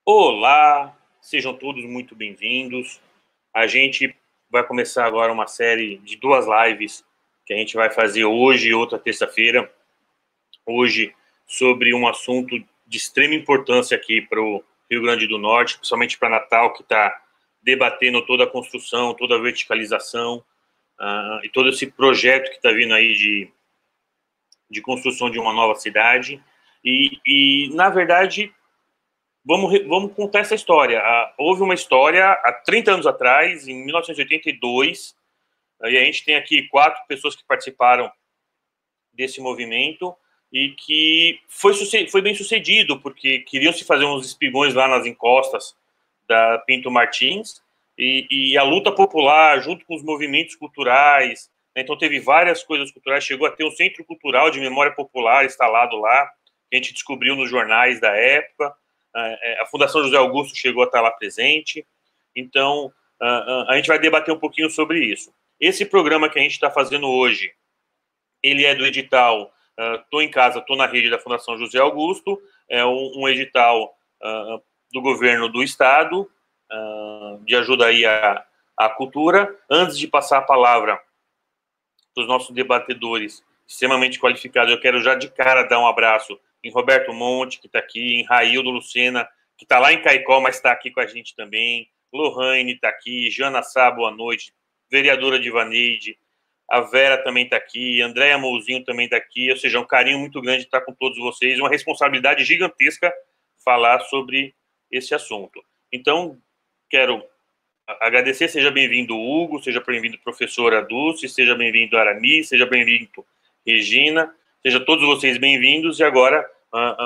Olá, sejam todos muito bem-vindos. A gente vai começar agora uma série de 2 lives que a gente vai fazer hoje e outra terça-feira. Hoje sobre um assunto de extrema importância aqui para o Rio Grande do Norte, principalmente para Natal, que está debatendo toda a construção, toda a verticalização e todo esse projeto que está vindo aí de construção de uma nova cidade. Na verdade, vamos contar essa história. Houve uma história há 30 anos atrás, em 1982, e a gente tem aqui 4 pessoas que participaram desse movimento e que foi bem sucedido, porque queriam se fazer uns espigões lá nas encostas da Pinto Martins, e a luta popular, junto com os movimentos culturais, né, então teve várias coisas culturais, chegou a ter um centro cultural de memória popular instalado lá, que a gente descobriu nos jornais da época. A Fundação José Augusto chegou a estar lá presente. Então, a gente vai debater um pouquinho sobre isso. Esse programa que a gente está fazendo hoje, ele é do edital Tô em Casa, Tô na Rede da Fundação José Augusto, é um edital do governo do estado, de ajuda aí à cultura. Antes de passar a palavra para os nossos debatedores extremamente qualificados, eu quero já de cara dar um abraço em Roberto Monte, que está aqui, em Raildo Lucena, que está lá em Caicó, mas está aqui com a gente também, Lohane está aqui, Jana Sá, boa noite, vereadora Divaneide, a Vera também está aqui, Andréia Mouzinho também está aqui, ou seja, um carinho muito grande estar com todos vocês, uma responsabilidade gigantesca falar sobre esse assunto. Então, quero agradecer, seja bem-vindo Hugo, seja bem-vindo professora Dulce, seja bem-vindo Aramis, seja bem-vindo Regina, sejam todos vocês bem-vindos, e agora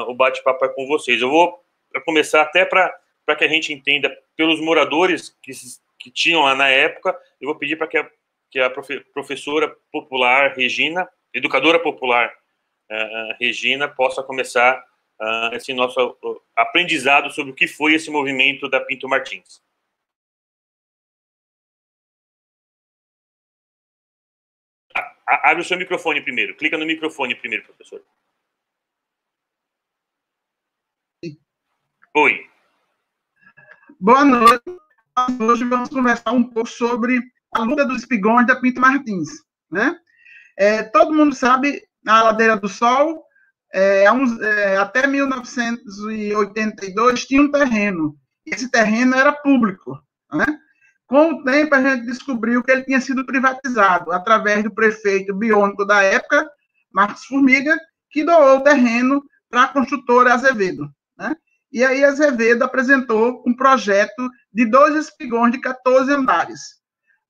o bate-papo é com vocês. Eu vou começar até para que a gente entenda, pelos moradores que tinham lá na época, eu vou pedir para que a professora popular Regina, educadora popular Regina, possa começar esse nosso aprendizado sobre o que foi esse movimento da Pinto Martins. Abre o seu microfone primeiro. Clica no microfone primeiro, professor. Oi. Boa noite. Hoje vamos conversar um pouco sobre a luta dos espigões da Pinto Martins, né? Todo mundo sabe, a Ladeira do Sol, até 1982, tinha um terreno. Esse terreno era público, né? Com o tempo, a gente descobriu que ele tinha sido privatizado através do prefeito biônico da época, Marcos Formiga, que doou o terreno para a construtora Azevedo, né? E aí Azevedo apresentou um projeto de 2 espigões de 14 andares.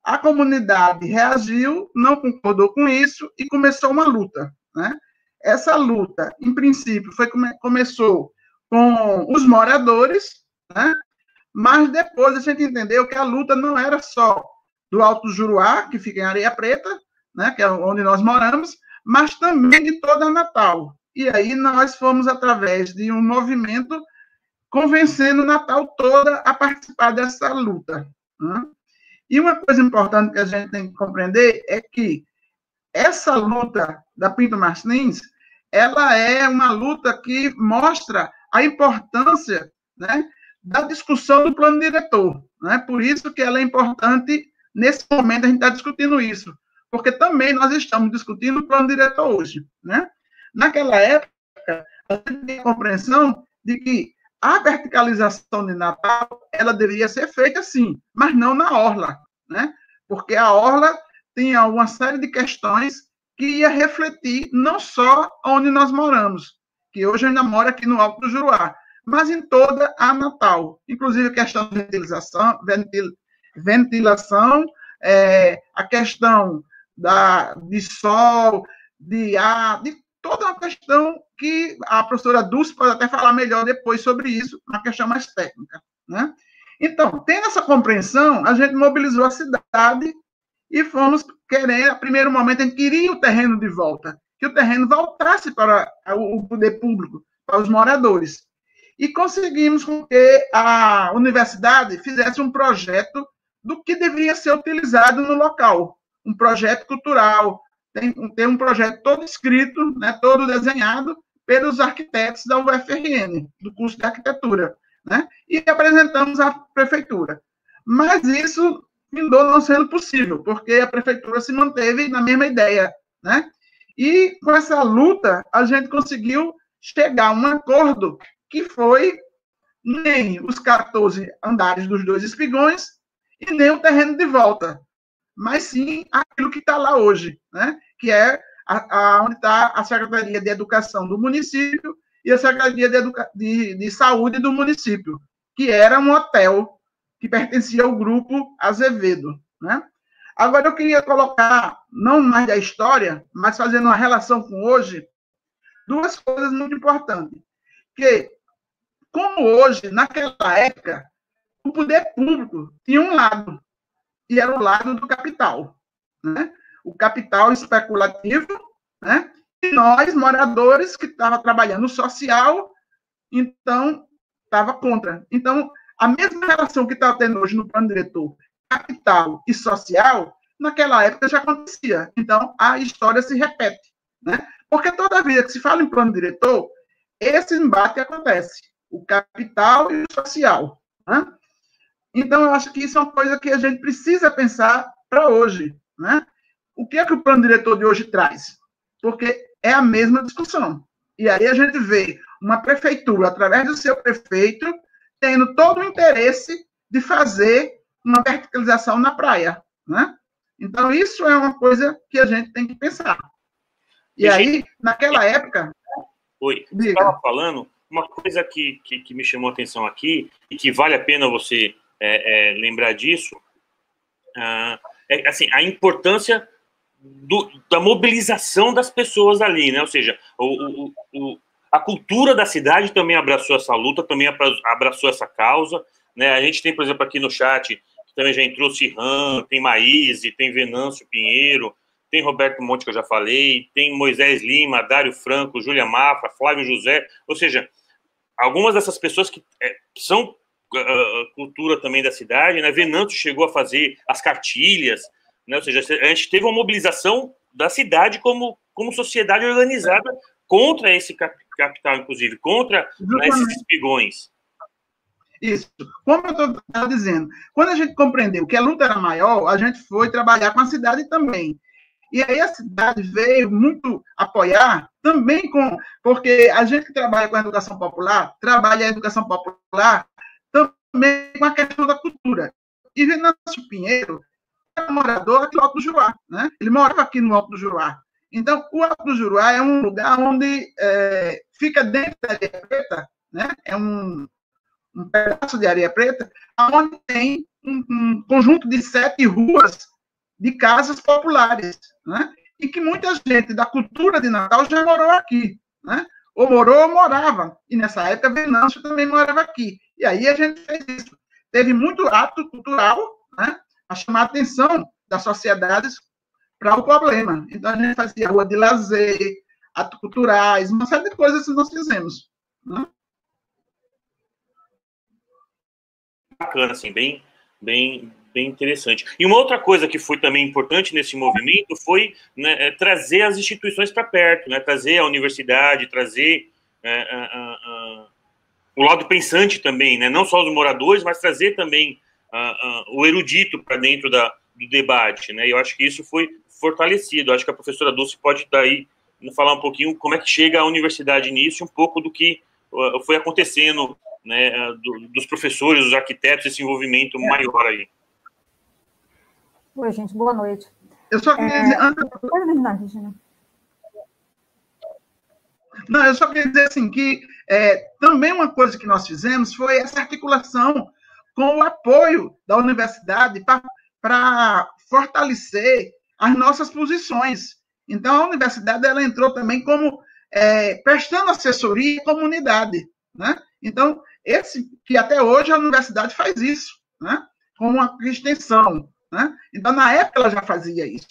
A comunidade reagiu, não concordou com isso e começou uma luta, né? Essa luta, em princípio, começou com os moradores, né? Mas depois a gente entendeu que a luta não era só do Alto Juruá, que fica em Areia Preta, né, que é onde nós moramos, mas também de toda a Natal. E aí nós fomos, através de um movimento, convencendo Natal toda a participar dessa luta, né? E uma coisa importante que a gente tem que compreender é que essa luta da Pinto Martins, ela é uma luta que mostra a importância, né, da discussão do plano diretor, né? Por isso que ela é importante, nesse momento a gente está discutindo isso, porque também nós estamos discutindo o plano diretor hoje, né? Naquela época, a gente tem a compreensão de que a verticalização de Natal, ela deveria ser feita sim, mas não na orla, né? Porque a orla tinha uma série de questões que ia refletir não só onde nós moramos, que hoje eu ainda moro aqui no Alto do Juruá, mas em toda a Natal, inclusive a questão de ventilação, a questão de sol, de ar, de toda uma questão que a professora Dulce pode até falar melhor depois sobre isso, uma questão mais técnica, né? Então, tendo essa compreensão, a gente mobilizou a cidade e fomos querer, a primeiro momento, a gente queria o terreno de volta, que o terreno voltasse para o poder público, para os moradores. E conseguimos com que a universidade fizesse um projeto do que deveria ser utilizado no local, um projeto cultural, tem um projeto todo escrito, né, todo desenhado pelos arquitetos da UFRN, do curso de arquitetura. né? E apresentamos à prefeitura. Mas isso findou não sendo possível, porque a prefeitura se manteve na mesma ideia, né? E com essa luta, a gente conseguiu chegar a um acordo que foi nem os 14 andares dos 2 espigões e nem o terreno de volta, mas sim aquilo que está lá hoje, né? Que é onde está a Secretaria de Educação do município e a Secretaria de Saúde do município, que era um hotel que pertencia ao grupo Azevedo, né? Agora, eu queria colocar, não mais da história, mas fazendo uma relação com hoje, duas coisas muito importantes. Que, como hoje, naquela época, o poder público tinha um lado, e era o lado do capital, né? O capital especulativo, né? E nós, moradores, que estavam trabalhando no social, então, estava contra. Então, a mesma relação que está tendo hoje no plano diretor, capital e social, naquela época já acontecia. Então, a história se repete, né? Porque toda vez que se fala em plano diretor, esse embate acontece, o capital e o social, né? Então, eu acho que isso é uma coisa que a gente precisa pensar para hoje, né? O que é que o plano diretor de hoje traz? Porque é a mesma discussão. E aí a gente vê uma prefeitura, através do seu prefeito, tendo todo o interesse de fazer uma verticalização na praia, né? Então, isso é uma coisa que a gente tem que pensar. E aí, naquela época... Oi, você estava falando uma coisa que me chamou a atenção aqui, e que vale a pena você lembrar disso, é assim, a importância da mobilização das pessoas ali, né? Ou seja, a cultura da cidade também abraçou essa luta, também abraçou essa causa, né? A gente tem, por exemplo, aqui no chat, que também já entrou Cirran, tem Maíse, tem Venâncio Pinheiro, tem Roberto Monte, que eu já falei, tem Moisés Lima, Dário Franco, Júlia Mafra, Flávio José, ou seja, algumas dessas pessoas que são cultura também da cidade, né? Venâncio chegou a fazer as cartilhas, né? Ou seja, a gente teve uma mobilização da cidade como sociedade organizada contra esse capital, inclusive, contra, né, esses espigões. Isso. Como eu estava dizendo, quando a gente compreendeu que a luta era maior, a gente foi trabalhar com a cidade também. E aí a cidade veio muito apoiar também porque a gente que trabalha com a educação popular, trabalha a educação popular também com a questão da cultura. E Venâncio Pinheiro era morador aqui no Alto do Juruá, né? Ele morava aqui no Alto do Juruá. Então, o Alto do Juruá é um lugar onde fica dentro da Areia Preta, né? É um pedaço de areia preta, onde tem um conjunto de 7 ruas de casas populares, né? E que muita gente da cultura de Natal já morou aqui, né? Ou morou ou morava. E nessa época, Venâncio também morava aqui. E aí a gente fez isso. Teve muito ato cultural, né? A chamar a atenção das sociedades para o problema. Então, a gente fazia rua de lazer, atos culturais, uma série de coisas que nós fizemos, né? Bacana, assim, bem interessante. E uma outra coisa que foi também importante nesse movimento foi, né, trazer as instituições para perto, né, trazer a universidade, trazer o lado pensante também, né, não só os moradores, mas trazer também o erudito para dentro do debate, né, e eu acho que isso foi fortalecido. Eu acho que a professora Dulce pode daí falar um pouquinho como é que chega a universidade nisso, um pouco do que foi acontecendo, né, dos professores, dos arquitetos, esse envolvimento maior aí. Oi, gente, boa noite. Eu só queria dizer... Pode terminar, Regina. Não, eu só queria dizer assim, que também uma coisa que nós fizemos foi essa articulação com o apoio da universidade para fortalecer as nossas posições. Então, a universidade ela entrou também como prestando assessoria à comunidade, né? Então, que até hoje a universidade faz isso, né? Com uma extensão, né? Então, na época, ela já fazia isso,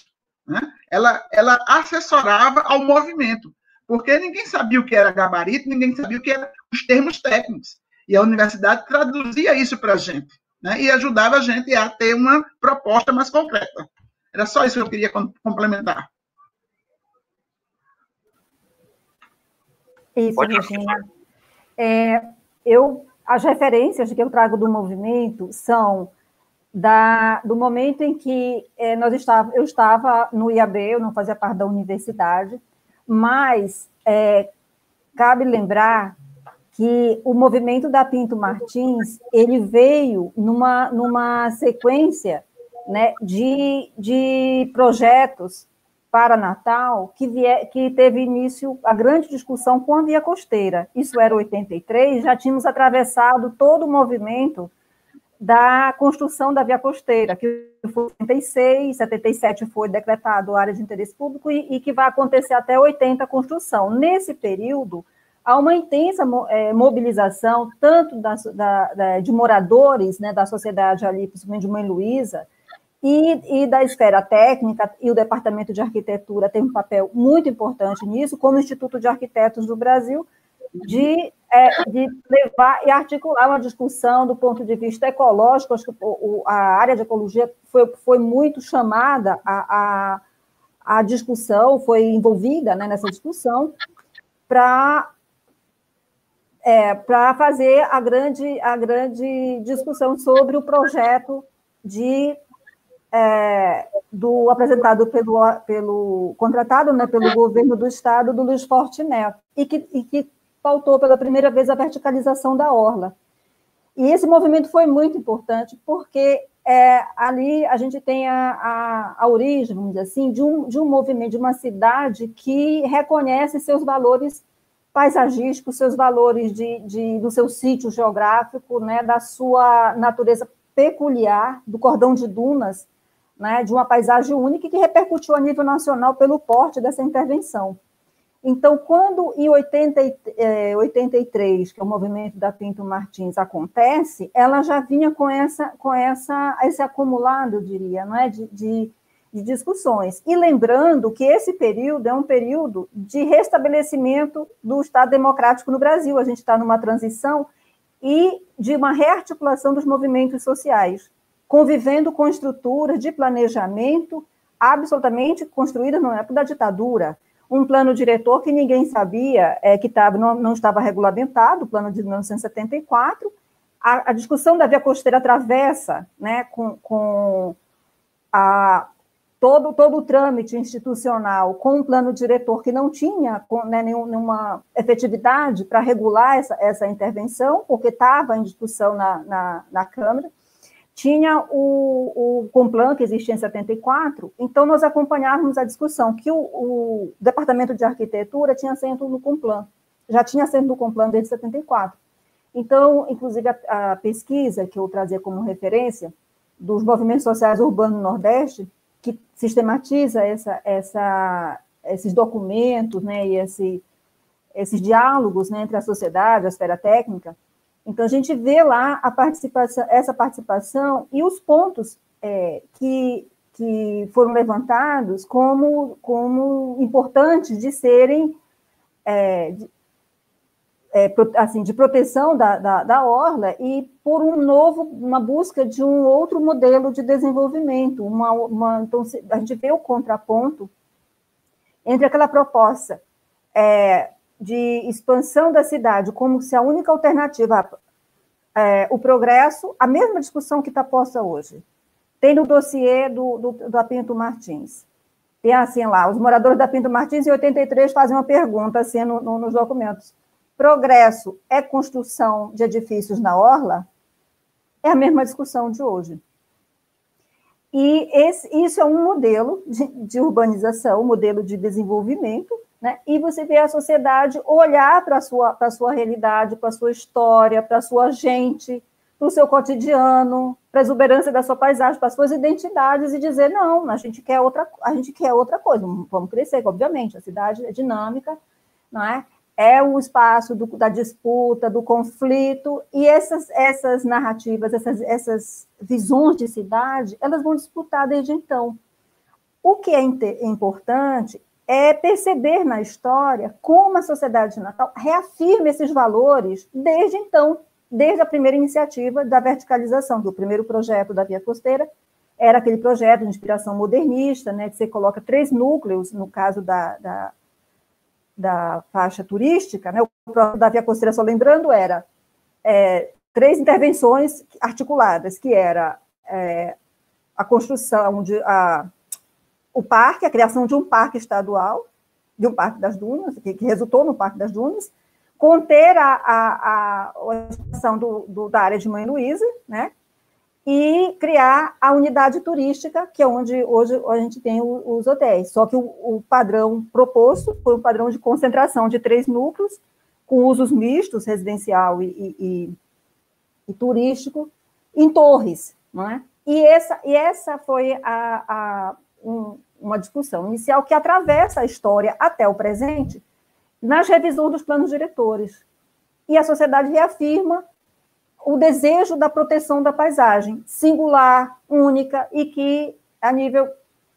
né? Ela assessorava ao movimento, porque ninguém sabia o que era gabarito, ninguém sabia o que eram os termos técnicos. E a universidade traduzia isso para a gente, né? E ajudava a gente a ter uma proposta mais concreta. Era só isso que eu queria complementar. Isso, Regina. Eu As referências que eu trago do movimento são do momento em que eu estava no IAB, eu não fazia parte da universidade, mas cabe lembrar que o movimento da Pinto Martins, ele veio numa sequência, né, de projetos para Natal, que teve início a grande discussão com a Via Costeira. Isso era 83, já tínhamos atravessado todo o movimento da construção da Via Costeira, que foi em 76, 77 foi decretado área de interesse público e que vai acontecer até 80 a construção. Nesse período, há uma intensa mobilização, tanto de moradores, né, da sociedade ali, principalmente de Mãe Luísa, e da esfera técnica, e o Departamento de Arquitetura tem um papel muito importante nisso, como o Instituto de Arquitetos do Brasil, de levar e articular uma discussão do ponto de vista ecológico. Acho que a área de ecologia foi muito chamada à discussão, foi envolvida, né, nessa discussão, para fazer a grande discussão sobre o projeto do apresentado contratado, né, pelo governo do estado, do Luiz Forte Neto, e que pautou pela primeira vez a verticalização da orla. E esse movimento foi muito importante, porque ali a gente tem a origem, vamos dizer assim, de um movimento, de uma cidade que reconhece seus valores paisagísticos, seus valores do seu sítio geográfico, né, da sua natureza peculiar, do cordão de dunas, né, de uma paisagem única que repercutiu a nível nacional pelo porte dessa intervenção. Então, quando em 83, que é o movimento da Pinto Martins, acontece, ela já vinha com esse acumulado, eu diria, não é, de discussões. E lembrando que esse período é um período de restabelecimento do Estado democrático no Brasil. A gente está numa transição e de uma rearticulação dos movimentos sociais, convivendo com estruturas de planejamento absolutamente construídas na época da ditadura. Um plano diretor que ninguém sabia, que não estava regulamentado, o plano de 1974. A discussão da Via Costeira atravessa, né, com todo o trâmite institucional, com um plano diretor que não tinha, né, nenhuma efetividade para regular essa intervenção, porque estava em discussão na Câmara. Tinha o Complan, que existia em 74, então nós acompanhávamos a discussão, que o Departamento de Arquitetura tinha assento no Complan, já tinha assento no Complan desde 74. Então, inclusive, a pesquisa que eu trazia como referência dos movimentos sociais urbanos no Nordeste, que sistematiza esses documentos, né, e esses diálogos, né, entre a sociedade, a esfera técnica. Então, a gente vê lá essa participação e os pontos que foram levantados como importantes de serem, de proteção da orla e por uma busca de um outro modelo de desenvolvimento. Então, a gente vê o contraponto entre aquela proposta de expansão da cidade, como se a única alternativa, o progresso, a mesma discussão que está posta hoje. Tem no dossiê da Pinto Martins. Tem assim lá, os moradores da Pinto Martins, em 83, fazem uma pergunta assim nos documentos. Progresso é construção de edifícios na orla? É a mesma discussão de hoje. E isso é um modelo de urbanização, um modelo de desenvolvimento, né? E você vê a sociedade olhar para a sua realidade, para a sua história, para a sua gente, para o seu cotidiano, para a exuberância da sua paisagem, para as suas identidades e dizer, não, a gente quer outra coisa, vamos crescer, obviamente, a cidade é dinâmica, não é? É o espaço da disputa, do conflito, e essas narrativas, essas visões de cidade, elas vão disputar desde então. O que é importante é perceber na história como a sociedade de Natal reafirma esses valores desde então, desde a primeira iniciativa da verticalização, que o primeiro projeto da Via Costeira era aquele projeto de inspiração modernista, né, que você coloca 3 núcleos, no caso da faixa turística, né, o projeto da Via Costeira, só lembrando, era 3 intervenções articuladas, que era a construção o parque, a criação de um parque estadual, de um Parque das Dunas, que resultou no Parque das Dunas, conter a expansão da área de Mãe Luísa, né? E criar a unidade turística, que é onde hoje a gente tem os hotéis. Só que o padrão proposto foi um padrão de concentração de 3 núcleos, com usos mistos, residencial e turístico, em torres, não é? E essa foi uma discussão inicial que atravessa a história até o presente, nas revisões dos planos diretores. E a sociedade reafirma o desejo da proteção da paisagem, singular, única, e que, a nível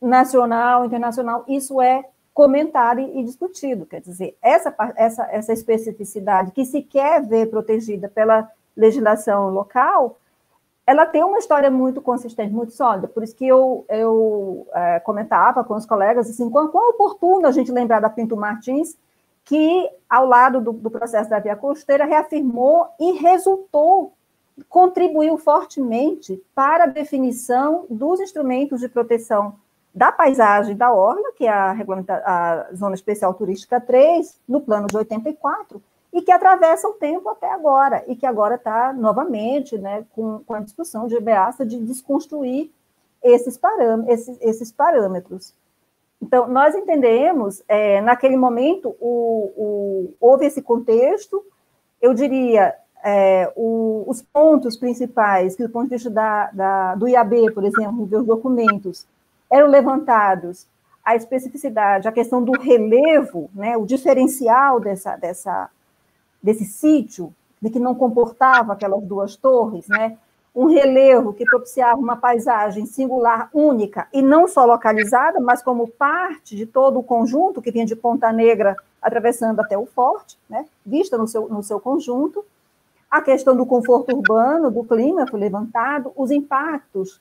nacional, internacional, isso é comentado e discutido. Quer dizer, essa especificidade que se quer ver protegida pela legislação local, ela tem uma história muito consistente, muito sólida. Por isso que eu comentava com os colegas, assim, quão oportuno a gente lembrar da Pinto Martins, que, ao lado do processo da Via Costeira, reafirmou e contribuiu fortemente para a definição dos instrumentos de proteção da paisagem da orla, que é a Zona Especial Turística 3, no plano de 84, e que atravessa o tempo até agora, e que agora está novamente, né, com a discussão de Beassa de desconstruir esses parâmetros. Então, nós entendemos, naquele momento, houve esse contexto, eu diria, os pontos principais, que do ponto de vista do IAB, por exemplo, dos documentos, eram levantados a especificidade, a questão do relevo, né, o diferencial desse sítio, de que não comportava aquelas 2 torres, né, um relevo que propiciava uma paisagem singular, única, e não só localizada, mas como parte de todo o conjunto que vinha de Ponta Negra, atravessando até o Forte, né, vista no seu conjunto. A questão do conforto urbano, do clima foi levantado, os impactos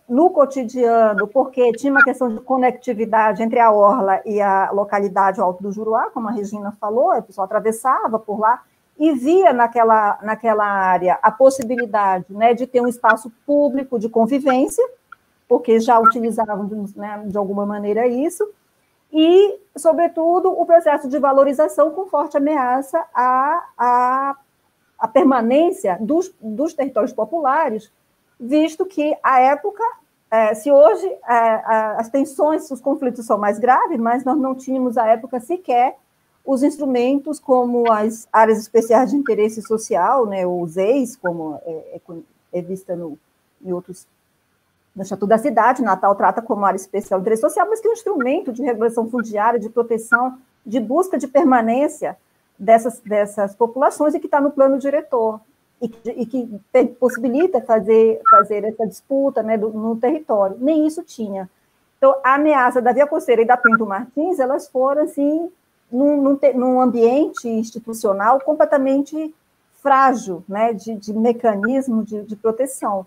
no cotidiano, porque tinha uma questão de conectividade entre a orla e a localidade Alto do Juruá, como a Regina falou, o pessoal atravessava por lá, e via naquela área a possibilidade, né, de ter um espaço público de convivência, porque já utilizavam, né, de alguma maneira isso, e, sobretudo, o processo de valorização com forte ameaça à permanência dos territórios populares, visto que, à época, se hoje as tensões, os conflitos são mais graves, mas nós não tínhamos, à época, sequer os instrumentos como as áreas especiais de interesse social, né, os EIs, como é vista em outros, no Estatuto da Cidade, Natal trata como área especial de interesse social, mas que é um instrumento de regulação fundiária, de proteção, de busca de permanência dessas populações e que está no plano diretor, e que possibilita fazer essa disputa, né, no território. Nem isso tinha. Então, a ameaça da Via Costeira e da Pinto Martins, elas foram, assim, num ambiente institucional completamente frágil, né, de mecanismo de proteção.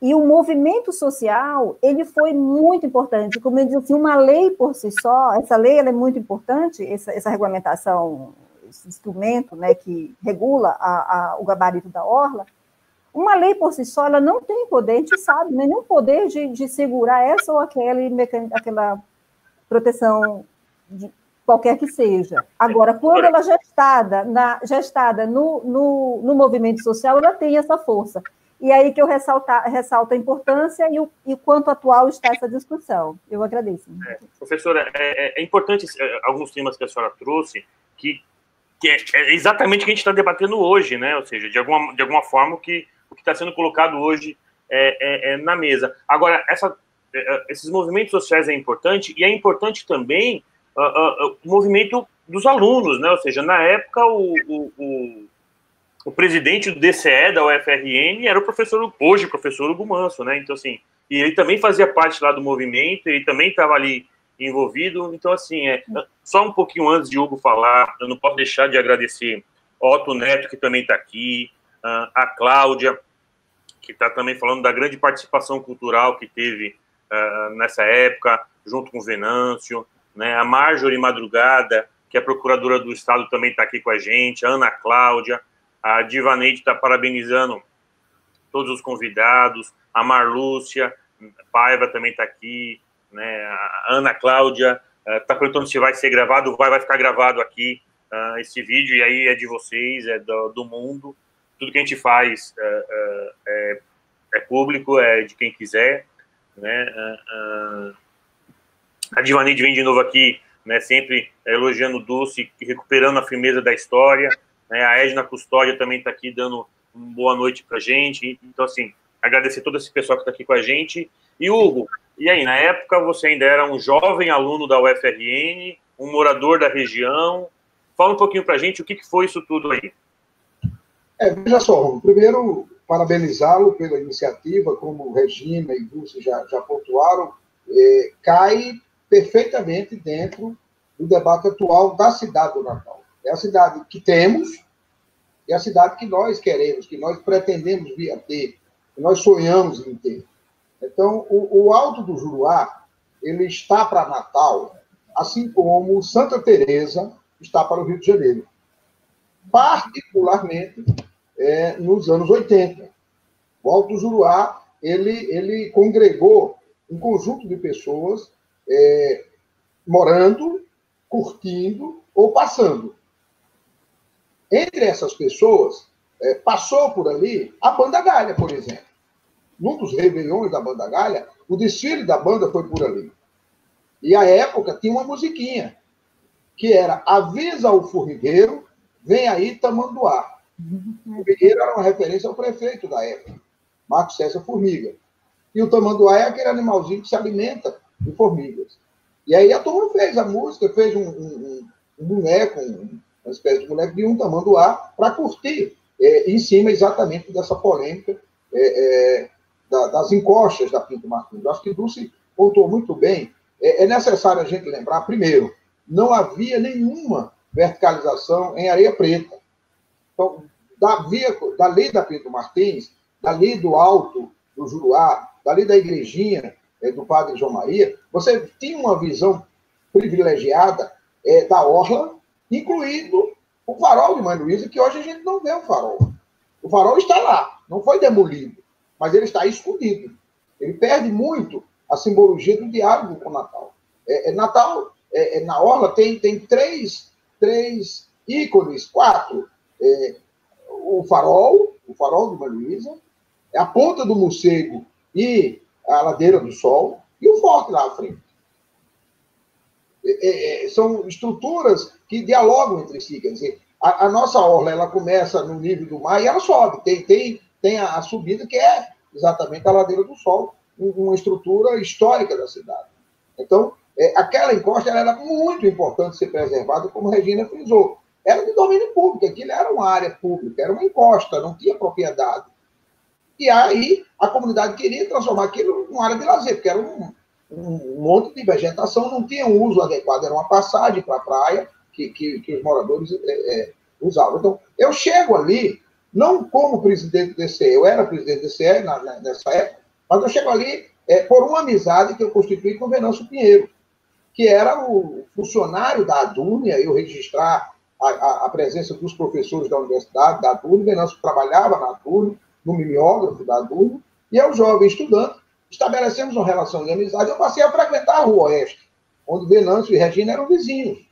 E o movimento social, ele foi muito importante. Como eu disse, assim, uma lei por si só, essa lei ela é muito importante, essa regulamentação, esse instrumento, né, que regula o gabarito da orla, uma lei por si só, ela não tem poder, a gente sabe, né, nenhum poder de segurar essa ou aquela proteção de qualquer que seja. Agora, quando ela gestada no movimento social, ela tem essa força. E aí que eu ressalto a importância e o quanto atual está essa discussão. Eu agradeço. Professora, é importante alguns temas que a senhora trouxe, que é exatamente o que a gente está debatendo hoje, né? Ou seja, de alguma forma, o que está sendo colocado hoje na mesa. Agora, esses movimentos sociais é importante, e é importante também o movimento dos alunos, né? Ou seja, na época, o presidente do DCE, da UFRN, era hoje o professor Hugo Manso, né? Então, assim, e ele também fazia parte lá do movimento, ele também estava ali envolvido. Então, assim, só um pouquinho antes de Hugo falar, eu não posso deixar de agradecer Otto Neto, que também está aqui, a Cláudia, que está também falando da grande participação cultural que teve nessa época, junto com o Venâncio, né? A Marjorie Madrugada, que é procuradora do Estado, também está aqui com a gente, a Ana Cláudia, A Divaneide está parabenizando todos os convidados, a Marlúcia Paiva também está aqui, né? A Ana Cláudia está perguntando se vai ser gravado, vai ficar gravado aqui esse vídeo, e aí é de vocês, é do mundo, tudo que a gente faz é público, é de quem quiser, né? A Divaneide vem de novo aqui, né, sempre elogiando o Dulce, recuperando a firmeza da história, né? A Edna Custódia também está aqui dando uma boa noite para a gente. Então, assim, agradecer todo esse pessoal que está aqui com a gente. E, Hugo, e aí, na época você ainda era um jovem aluno da UFRN, um morador da região. Fala um pouquinho para a gente o que foi isso tudo aí. Veja só, primeiro, parabenizá-lo pela iniciativa, como Regina e Dulce já pontuaram, cai perfeitamente dentro do debate atual da cidade do Natal. É a cidade que temos, é a cidade que nós queremos, que nós pretendemos vir a ter, que nós sonhamos em ter. Então, o Alto do Juruá, ele está para Natal, assim como Santa Teresa está para o Rio de Janeiro. Particularmente nos anos 80. O Alto do Juruá, ele congregou um conjunto de pessoas morando, curtindo ou passando. Entre essas pessoas, passou por ali a Banda Galha, por exemplo. Num dos réveillons da Banda Galha, o desfile da banda foi por ali. E, à época, tinha uma musiquinha, que era Avisa o Formigueiro, vem aí Tamanduá. O Formigueiro era uma referência ao prefeito da época, Marcos César Formiga. E o Tamanduá é aquele animalzinho que se alimenta de formigas. E aí a turma fez a música, fez um boneco, uma espécie de boneco de um tamanduá, para curtir, em cima exatamente dessa polêmica das encostas da Pinto Martins. Eu acho que Dulce pontuou muito bem. É necessário a gente lembrar, primeiro, não havia nenhuma verticalização em Areia Preta. Então, dali da Pinto Martins, dali do Alto do Juruá, dali da igrejinha do Padre João Maria, você tinha uma visão privilegiada da orla, incluindo o farol de Mãe Luísa, que hoje a gente não vê o farol. O farol está lá, não foi demolido, mas ele está escondido. Ele perde muito a simbologia do diálogo com o Natal. Natal, na orla, tem três ícones, 4. O farol de Mãe Luísa, a Ponta do Morcego e a Ladeira do Sol, e o forte lá à frente. São estruturas que dialogam entre si. Quer dizer, a nossa orla, ela começa no nível do mar e ela sobe. Tem a subida, que é exatamente a Ladeira do Sol, uma estrutura histórica da cidade. Então, aquela encosta ela era muito importante ser preservada, como a Regina frisou. Era de domínio público, aquilo era uma área pública, era uma encosta, não tinha propriedade. E aí a comunidade queria transformar aquilo numa área de lazer, porque era um monte de vegetação, não tinha um uso adequado, era uma passagem para a praia que os moradores usavam. Então, eu chego ali, não como presidente do DCE, eu era presidente do DCE nessa época, mas eu chego ali por uma amizade que eu constituí com o Venâncio Pinheiro, que era o funcionário da Adúnia, eu registrar a presença dos professores da universidade, da Adúnia, o Venâncio trabalhava na Adúnia, no mimeógrafo da Adúnia, e eu, jovem estudante, estabelecemos uma relação de amizade. Eu passei a frequentar a Rua Oeste, onde Venâncio e Regina eram vizinhos.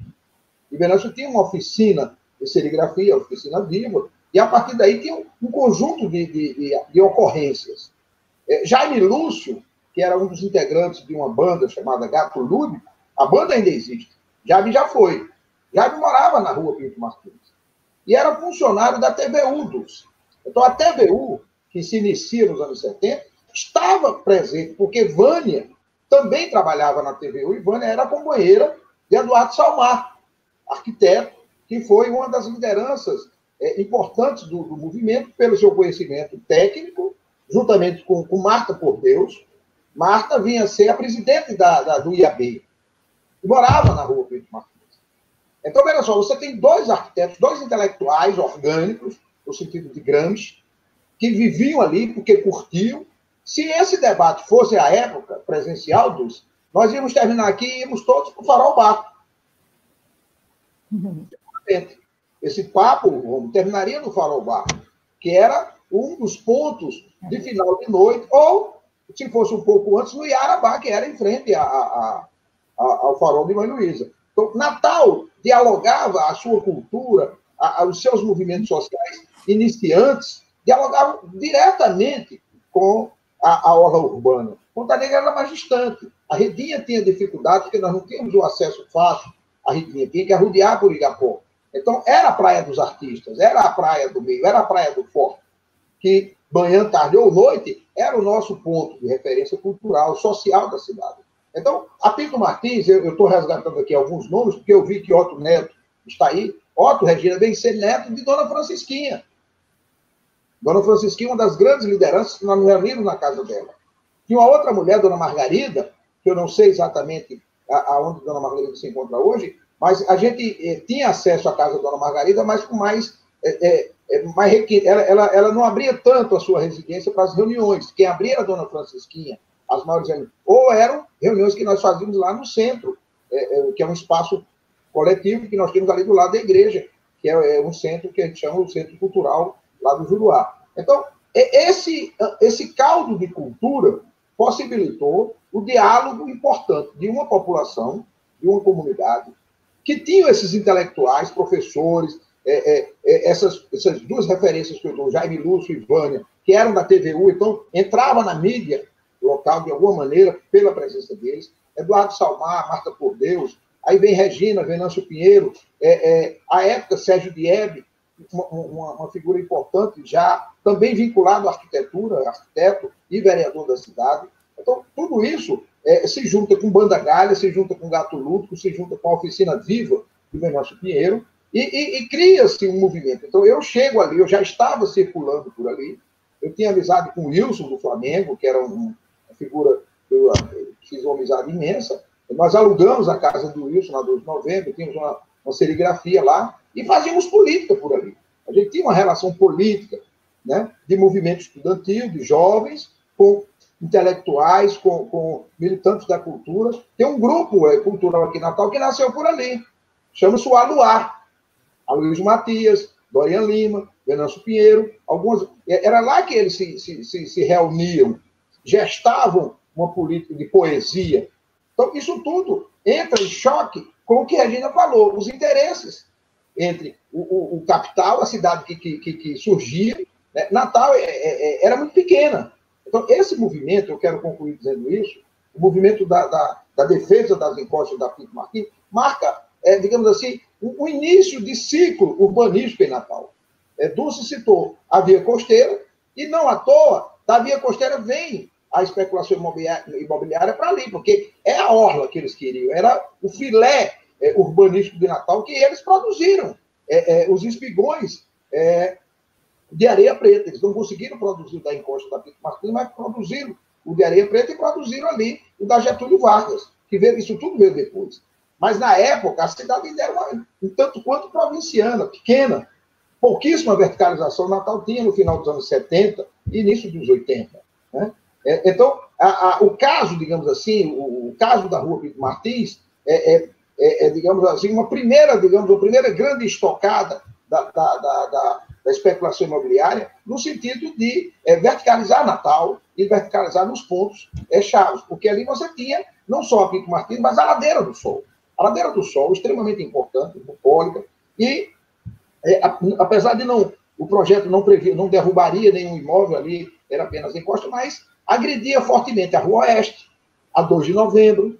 E Venâncio tinha uma oficina de serigrafia, oficina viva, e a partir daí tinha um conjunto de ocorrências. Jaime Lúcio, que era um dos integrantes de uma banda chamada Gato Lúdico, a banda ainda existe. Jaime já foi. Jaime morava na Rua Pinto Martins. E era funcionário da TVU, Dulce. Então, a TVU, que se inicia nos anos 70, estava presente, porque Vânia também trabalhava na TVU, e Vânia era companheira de Eduardo Salmar, arquiteto, que foi uma das lideranças importantes do movimento, pelo seu conhecimento técnico, juntamente com Marta Por Deus. Marta vinha ser a presidente do IAB, e morava na Rua Pinto Martins. Então, veja só, você tem 2 arquitetos, 2 intelectuais orgânicos, no sentido de Gramsci, que viviam ali porque curtiam. Se esse debate fosse a época presencial, nós íamos terminar aqui e íamos todos para o Farol Bar. esse papo terminaria no Farol Bar, que era um dos pontos de final de noite, ou, se fosse um pouco antes, no Iarabá, que era em frente ao Farol de Mãe Luísa. Então, Natal dialogava a sua cultura, os seus movimentos sociais iniciantes, dialogavam diretamente com a orla urbana. Ponta Negra era mais distante. A Redinha tinha dificuldade, porque nós não tínhamos o acesso fácil à Redinha, tinha que arrodear por Igapó. Então, era a praia dos artistas, era a praia do meio, era a praia do forte, que manhã, tarde ou noite era o nosso ponto de referência cultural, social da cidade. Então, a Pinto Martins, eu estou resgatando aqui alguns nomes, porque eu vi que Otto Neto está aí. Otto, Regina, vem ser neto de Dona Francisquinha. Dona Francisquinha, uma das grandes lideranças que nós nos reunimos na casa dela. Tinha uma outra mulher, Dona Margarida, que eu não sei exatamente aonde Dona Margarida se encontra hoje, mas a gente tinha acesso à casa da Dona Margarida, mas com mais requinte. Ela não abria tanto a sua residência para as reuniões. Quem abria era a Dona Francisquinha, as maiores reuniões. Ou eram reuniões que nós fazíamos lá no centro, que é um espaço coletivo que nós temos ali do lado da igreja, que é um centro que a gente chama o Centro Cultural lá do Juruá. Então, esse caldo de cultura possibilitou o diálogo importante de uma população, de uma comunidade, que tinham esses intelectuais, professores, essas duas referências que eu dou, Jaime Lúcio e Vânia, que eram da TVU, então entrava na mídia local de alguma maneira, pela presença deles, Eduardo Salmar, Marta Por Deus, aí vem Regina, Venâncio Pinheiro, à época Sérgio Diebe, uma figura importante, já também vinculado à arquitetura, arquiteto e vereador da cidade. Então, tudo isso se junta com Banda Galha, se junta com Gato Lúdico, se junta com a Oficina Viva de Venâncio Pinheiro, e cria-se um movimento. Então, eu chego ali, eu já estava circulando por ali, eu tinha amizade com o Wilson, do Flamengo, que era uma figura que eu fiz uma amizade imensa. Nós alugamos a casa do Wilson na 2 de novembro, tínhamos uma serigrafia lá, e fazíamos política por ali. A gente tinha uma relação política, né, de movimento estudantil, de jovens, com intelectuais, com militantes da cultura. Tem um grupo cultural aqui em Natal que nasceu por ali. Chama-se o Aluar. Aloysio Matias, Dorian Lima, Venâncio Pinheiro. Era lá que eles se reuniam, gestavam uma política de poesia. Então, isso tudo entra em choque com o que a Regina falou, os interesses entre o capital, a cidade que surgia. Né? Natal era muito pequena. Então, esse movimento, eu quero concluir dizendo isso, o movimento da defesa das encostas da Pinto Martins, marca, digamos assim, um início de ciclo urbanístico em Natal. Dulce citou a Via Costeira, e não à toa, da Via Costeira vem a especulação imobiliária para ali, porque é a orla que eles queriam, era o filé urbanístico de Natal que eles produziram. Os espigões de areia preta, eles não conseguiram produzir o da encosta da Pinto Martins, mas produziram o de areia preta e produziram ali o da Getúlio Vargas, que veio, isso tudo veio depois. Mas, na época, a cidade ainda era um tanto quanto provinciana, pequena. Pouquíssima verticalização Natal tinha no final dos anos 70 e início dos 80. Né? Então, o caso, digamos assim, o caso da Rua Pinto Martins digamos assim, uma primeira grande estocada da especulação imobiliária, no sentido de verticalizar Natal e verticalizar nos pontos chaves, porque ali você tinha não só a Pinto Martins, mas a Ladeira do Sol. A Ladeira do Sol, extremamente importante, bucólica, e apesar de o projeto não derrubaria nenhum imóvel ali, era apenas encosta, mas agredia fortemente a Rua Oeste, a 2 de novembro,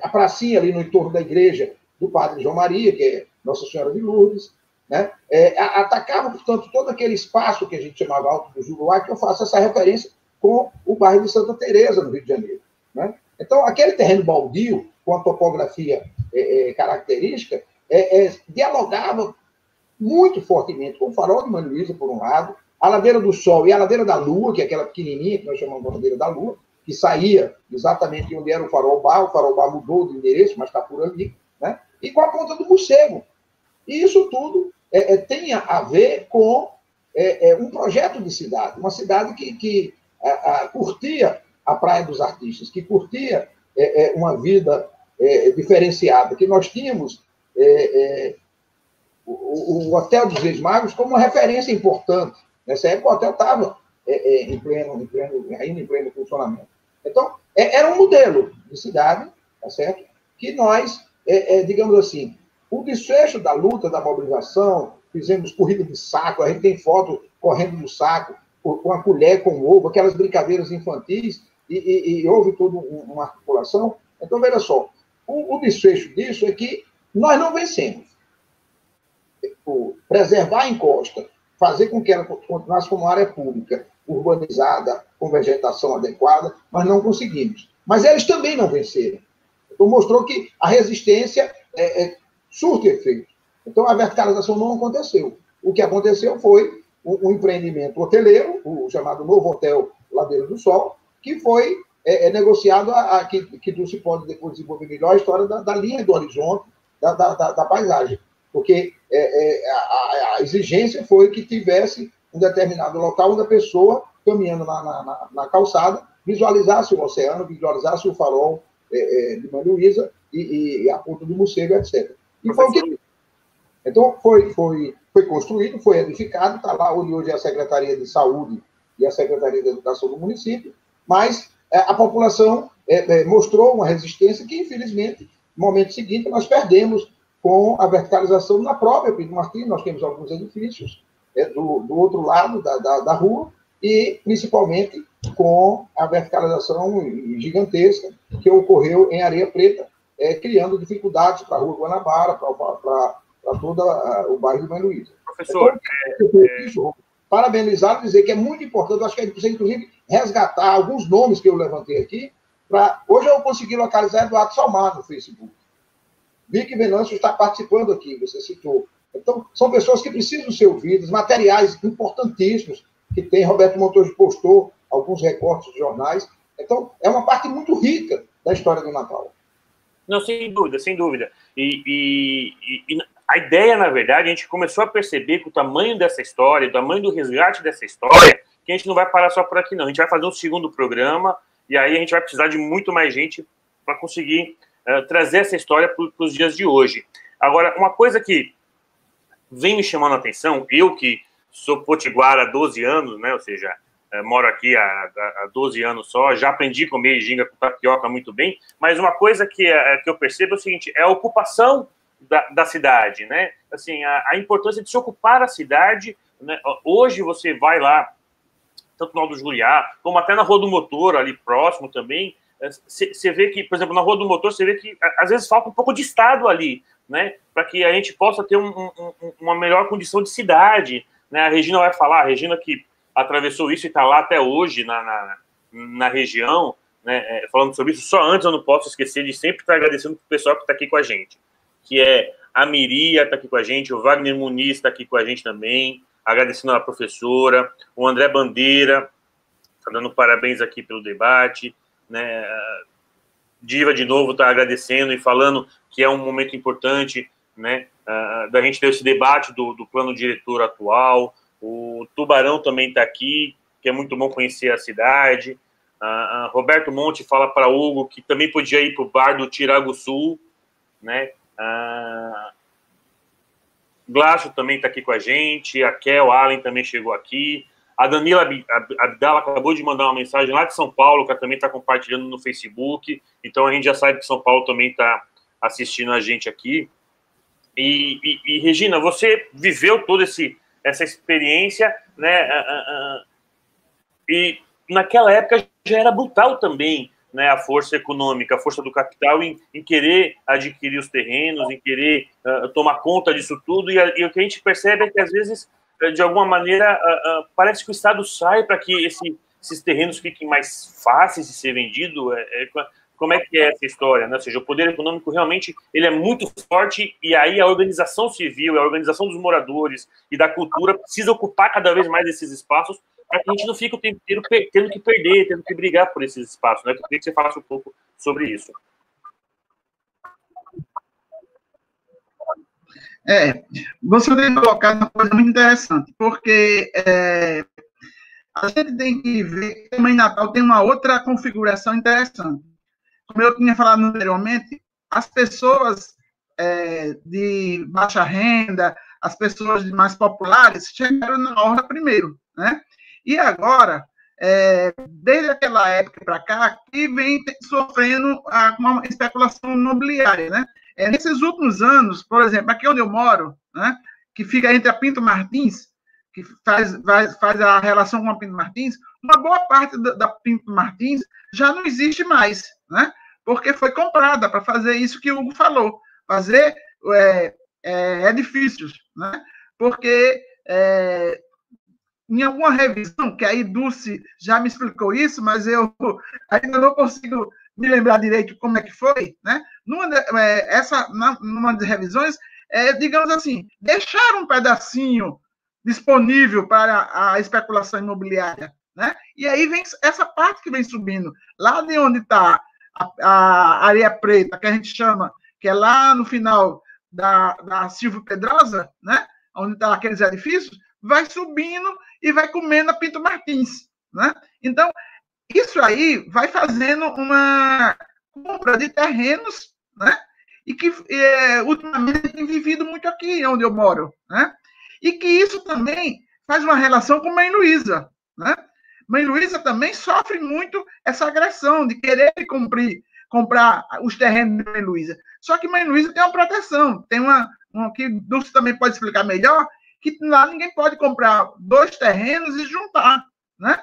a pracinha ali no entorno da igreja do Padre João Maria, que é Nossa Senhora de Lourdes, né? Atacava, portanto, todo aquele espaço que a gente chamava Alto do Juruá, que eu faço essa referência com o bairro de Santa Teresa, no Rio de Janeiro. Né? Então, aquele terreno baldio, com a topografia característica, dialogava muito fortemente com o Farol de Mãe Luísa, por um lado, a Ladeira do Sol e a Ladeira da Lua, que é aquela pequenininha que nós chamamos de Ladeira da Lua, que saía exatamente de onde era o Farol Bar mudou de endereço, mas está por ali, né? E com a Ponta do Morcego. E isso tudo tem a ver com um projeto de cidade, uma cidade que curtia a Praia dos Artistas, que curtia uma vida diferenciada, que nós tínhamos o Hotel dos Reis Magos como uma referência importante. Nessa época, o hotel estava ainda em pleno funcionamento. Então, era um modelo de cidade, tá certo? Que nós, digamos assim, o desfecho da luta, da mobilização, fizemos corrida de saco, a gente tem foto correndo no saco, com a colher, com o ovo, aquelas brincadeiras infantis, e houve toda uma articulação. Então, veja só, o desfecho disso é que nós não vencemos. Preservar a encosta, fazer com que ela continuasse como área pública, urbanizada, com vegetação adequada, nós não conseguimos. Mas eles também não venceram. Então, mostrou que a resistência surte efeito. Então, a verticalização não aconteceu. O que aconteceu foi um empreendimento hoteleiro, o chamado Novo Hotel Ladeira do Sol, que foi negociado, que se pode depois desenvolver melhor a história da linha do horizonte, da paisagem. Porque a exigência foi que tivesse um determinado local onde a pessoa, caminhando na calçada, visualizasse o oceano, visualizasse o farol de Mãe Luísa e a Ponta do Morcego, etc. E foi o que... Então, foi construído, foi edificado, está lá onde hoje é a Secretaria de Saúde e a Secretaria de Educação do município, mas a população mostrou uma resistência que, infelizmente, no momento seguinte, nós perdemos com a verticalização na própria Pedro Martins. Nós temos alguns edifícios do outro lado da rua, e principalmente com a verticalização gigantesca que ocorreu em Areia Preta, criando dificuldades para a Rua Guanabara, para todo o bairro de Mãe Luísa. Professor, então, parabenizar e dizer que é muito importante. Acho que a gente precisa, inclusive, resgatar alguns nomes que eu levantei aqui. Hoje eu consegui localizar Eduardo Salmar no Facebook. Vi que Venâncio está participando aqui, você citou. Então, são pessoas que precisam ser ouvidas, materiais importantíssimos que tem. Roberto Montojo postou alguns recortes de jornais. Então, é uma parte muito rica da história do Natal. Não, sem dúvida, sem dúvida. E a ideia, na verdade, a gente começou a perceber que o tamanho dessa história, o tamanho do resgate dessa história, que a gente não vai parar só por aqui, não. A gente vai fazer um segundo programa, e aí a gente vai precisar de muito mais gente para conseguir trazer essa história para os dias de hoje. Agora, uma coisa que vem me chamando a atenção, eu que sou potiguara há 12 anos, né, ou seja, moro aqui há 12 anos só, já aprendi a comer ginga com tapioca muito bem, mas uma coisa que eu percebo é o seguinte, é a ocupação da cidade, né? Assim, a importância de se ocupar a cidade, né? Hoje você vai lá, tanto no Alto do Juriá, como até na Rua do Motor, ali próximo também, você vê que, por exemplo, na Rua do Motor, você vê que às vezes falta um pouco de Estado ali, né? Para que a gente possa ter uma melhor condição de cidade, né? A Regina vai falar, a Regina que atravessou isso e está lá até hoje na região, né? Falando sobre isso. Só antes eu não posso esquecer de sempre estar agradecendo para o pessoal que está aqui com a gente, que é a Miria está aqui com a gente, o Wagner Muniz está aqui com a gente também, agradecendo a professora, o André Bandeira está dando parabéns aqui pelo debate, né? Diva de novo está agradecendo e falando que é um momento importante, né, da gente ter esse debate do plano diretor atual. O Tubarão também está aqui, que é muito bom conhecer a cidade. Roberto Monte fala para Hugo que também podia ir para o bar do Tirago Sul, né? Glácio também está aqui com a gente, a Kel Allen também chegou aqui, a Danila Abdala acabou de mandar uma mensagem lá de São Paulo, que também está compartilhando no Facebook, então a gente já sabe que São Paulo também está assistindo a gente aqui. E Regina, você viveu toda essa experiência, né? E naquela época já era brutal também, né, a força econômica, a força do capital em querer adquirir os terrenos, em querer tomar conta disso tudo, e o que a gente percebe é que, às vezes, de alguma maneira, parece que o Estado sai para que esses terrenos fiquem mais fáceis de ser vendidos. Como é que é essa história, né? Ou seja, o poder econômico realmente ele é muito forte, e aí a organização civil, a organização dos moradores e da cultura precisa ocupar cada vez mais esses espaços, para que a gente não fique o tempo inteiro tendo que perder, tendo que brigar por esses espaços, né? Eu queria que você falasse um pouco sobre isso. Você tem colocado uma coisa muito interessante, porque a gente tem que ver que também Natal tem uma outra configuração interessante. Como eu tinha falado anteriormente, as pessoas de baixa renda, as pessoas mais populares chegaram na orla primeiro, né? E agora, desde aquela época para cá, que vem sofrendo uma especulação imobiliária, né? Nesses últimos anos, por exemplo, aqui onde eu moro, né, que fica entre a Pinto Martins, que faz a relação com a Pinto Martins, uma boa parte da Pinto Martins já não existe mais, né? Porque foi comprada para fazer isso que o Hugo falou, fazer edifícios, né? Porque em alguma revisão, que aí Dulce já me explicou isso, mas eu ainda não consigo me lembrar direito como é que foi, né? Numa das revisões, digamos assim, deixar um pedacinho disponível para a especulação imobiliária, né? E aí vem essa parte que vem subindo, lá de onde está a areia preta, que a gente chama, que é lá no final da Silvio Pedrosa, né? Onde estão aqueles edifícios, vai subindo e vai comendo a Pinto Martins, né? Então, isso aí vai fazendo uma compra de terrenos, né? E que ultimamente tem vivido muito aqui onde eu moro, né? E que isso também faz uma relação com Mãe Luísa, né? Mãe Luísa também sofre muito essa agressão de querer comprar os terrenos de Mãe Luísa. Só que Mãe Luísa tem uma proteção, tem uma que Dulce também pode explicar melhor, que lá ninguém pode comprar 2 terrenos e juntar, né?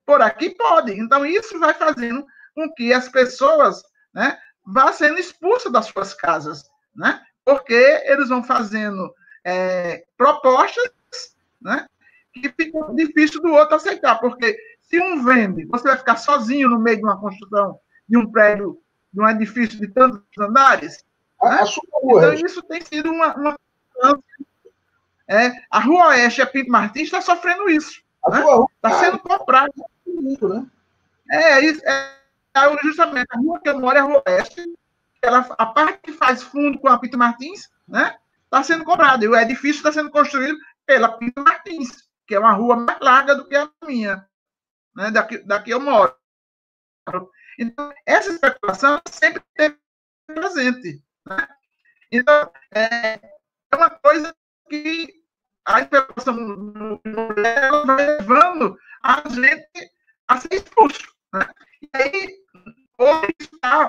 Por aqui pode. Então, isso vai fazendo com que as pessoas, né, vá sendo expulsas das suas casas, né? Porque eles vão fazendo propostas, né, que fica difícil do outro aceitar, porque se um vende, você vai ficar sozinho no meio de uma construção de um prédio, de um edifício de tantos andares, né? Então, isso tem sido uma a Rua Oeste e a Pinto Martins está sofrendo isso. Está sendo comprada. Né? Justamente, a rua que eu moro é a Rua Oeste, a parte que faz fundo com a Pinto Martins, né, está sendo comprada. E o edifício está sendo construído pela Pinto Martins, que é uma rua mais larga do que a minha, né, daqui eu moro. Então, essa especulação sempre esteve presente. Né? Então, é uma coisa que a especulação ela vai levando a gente a ser expulso. Né? E aí, hoje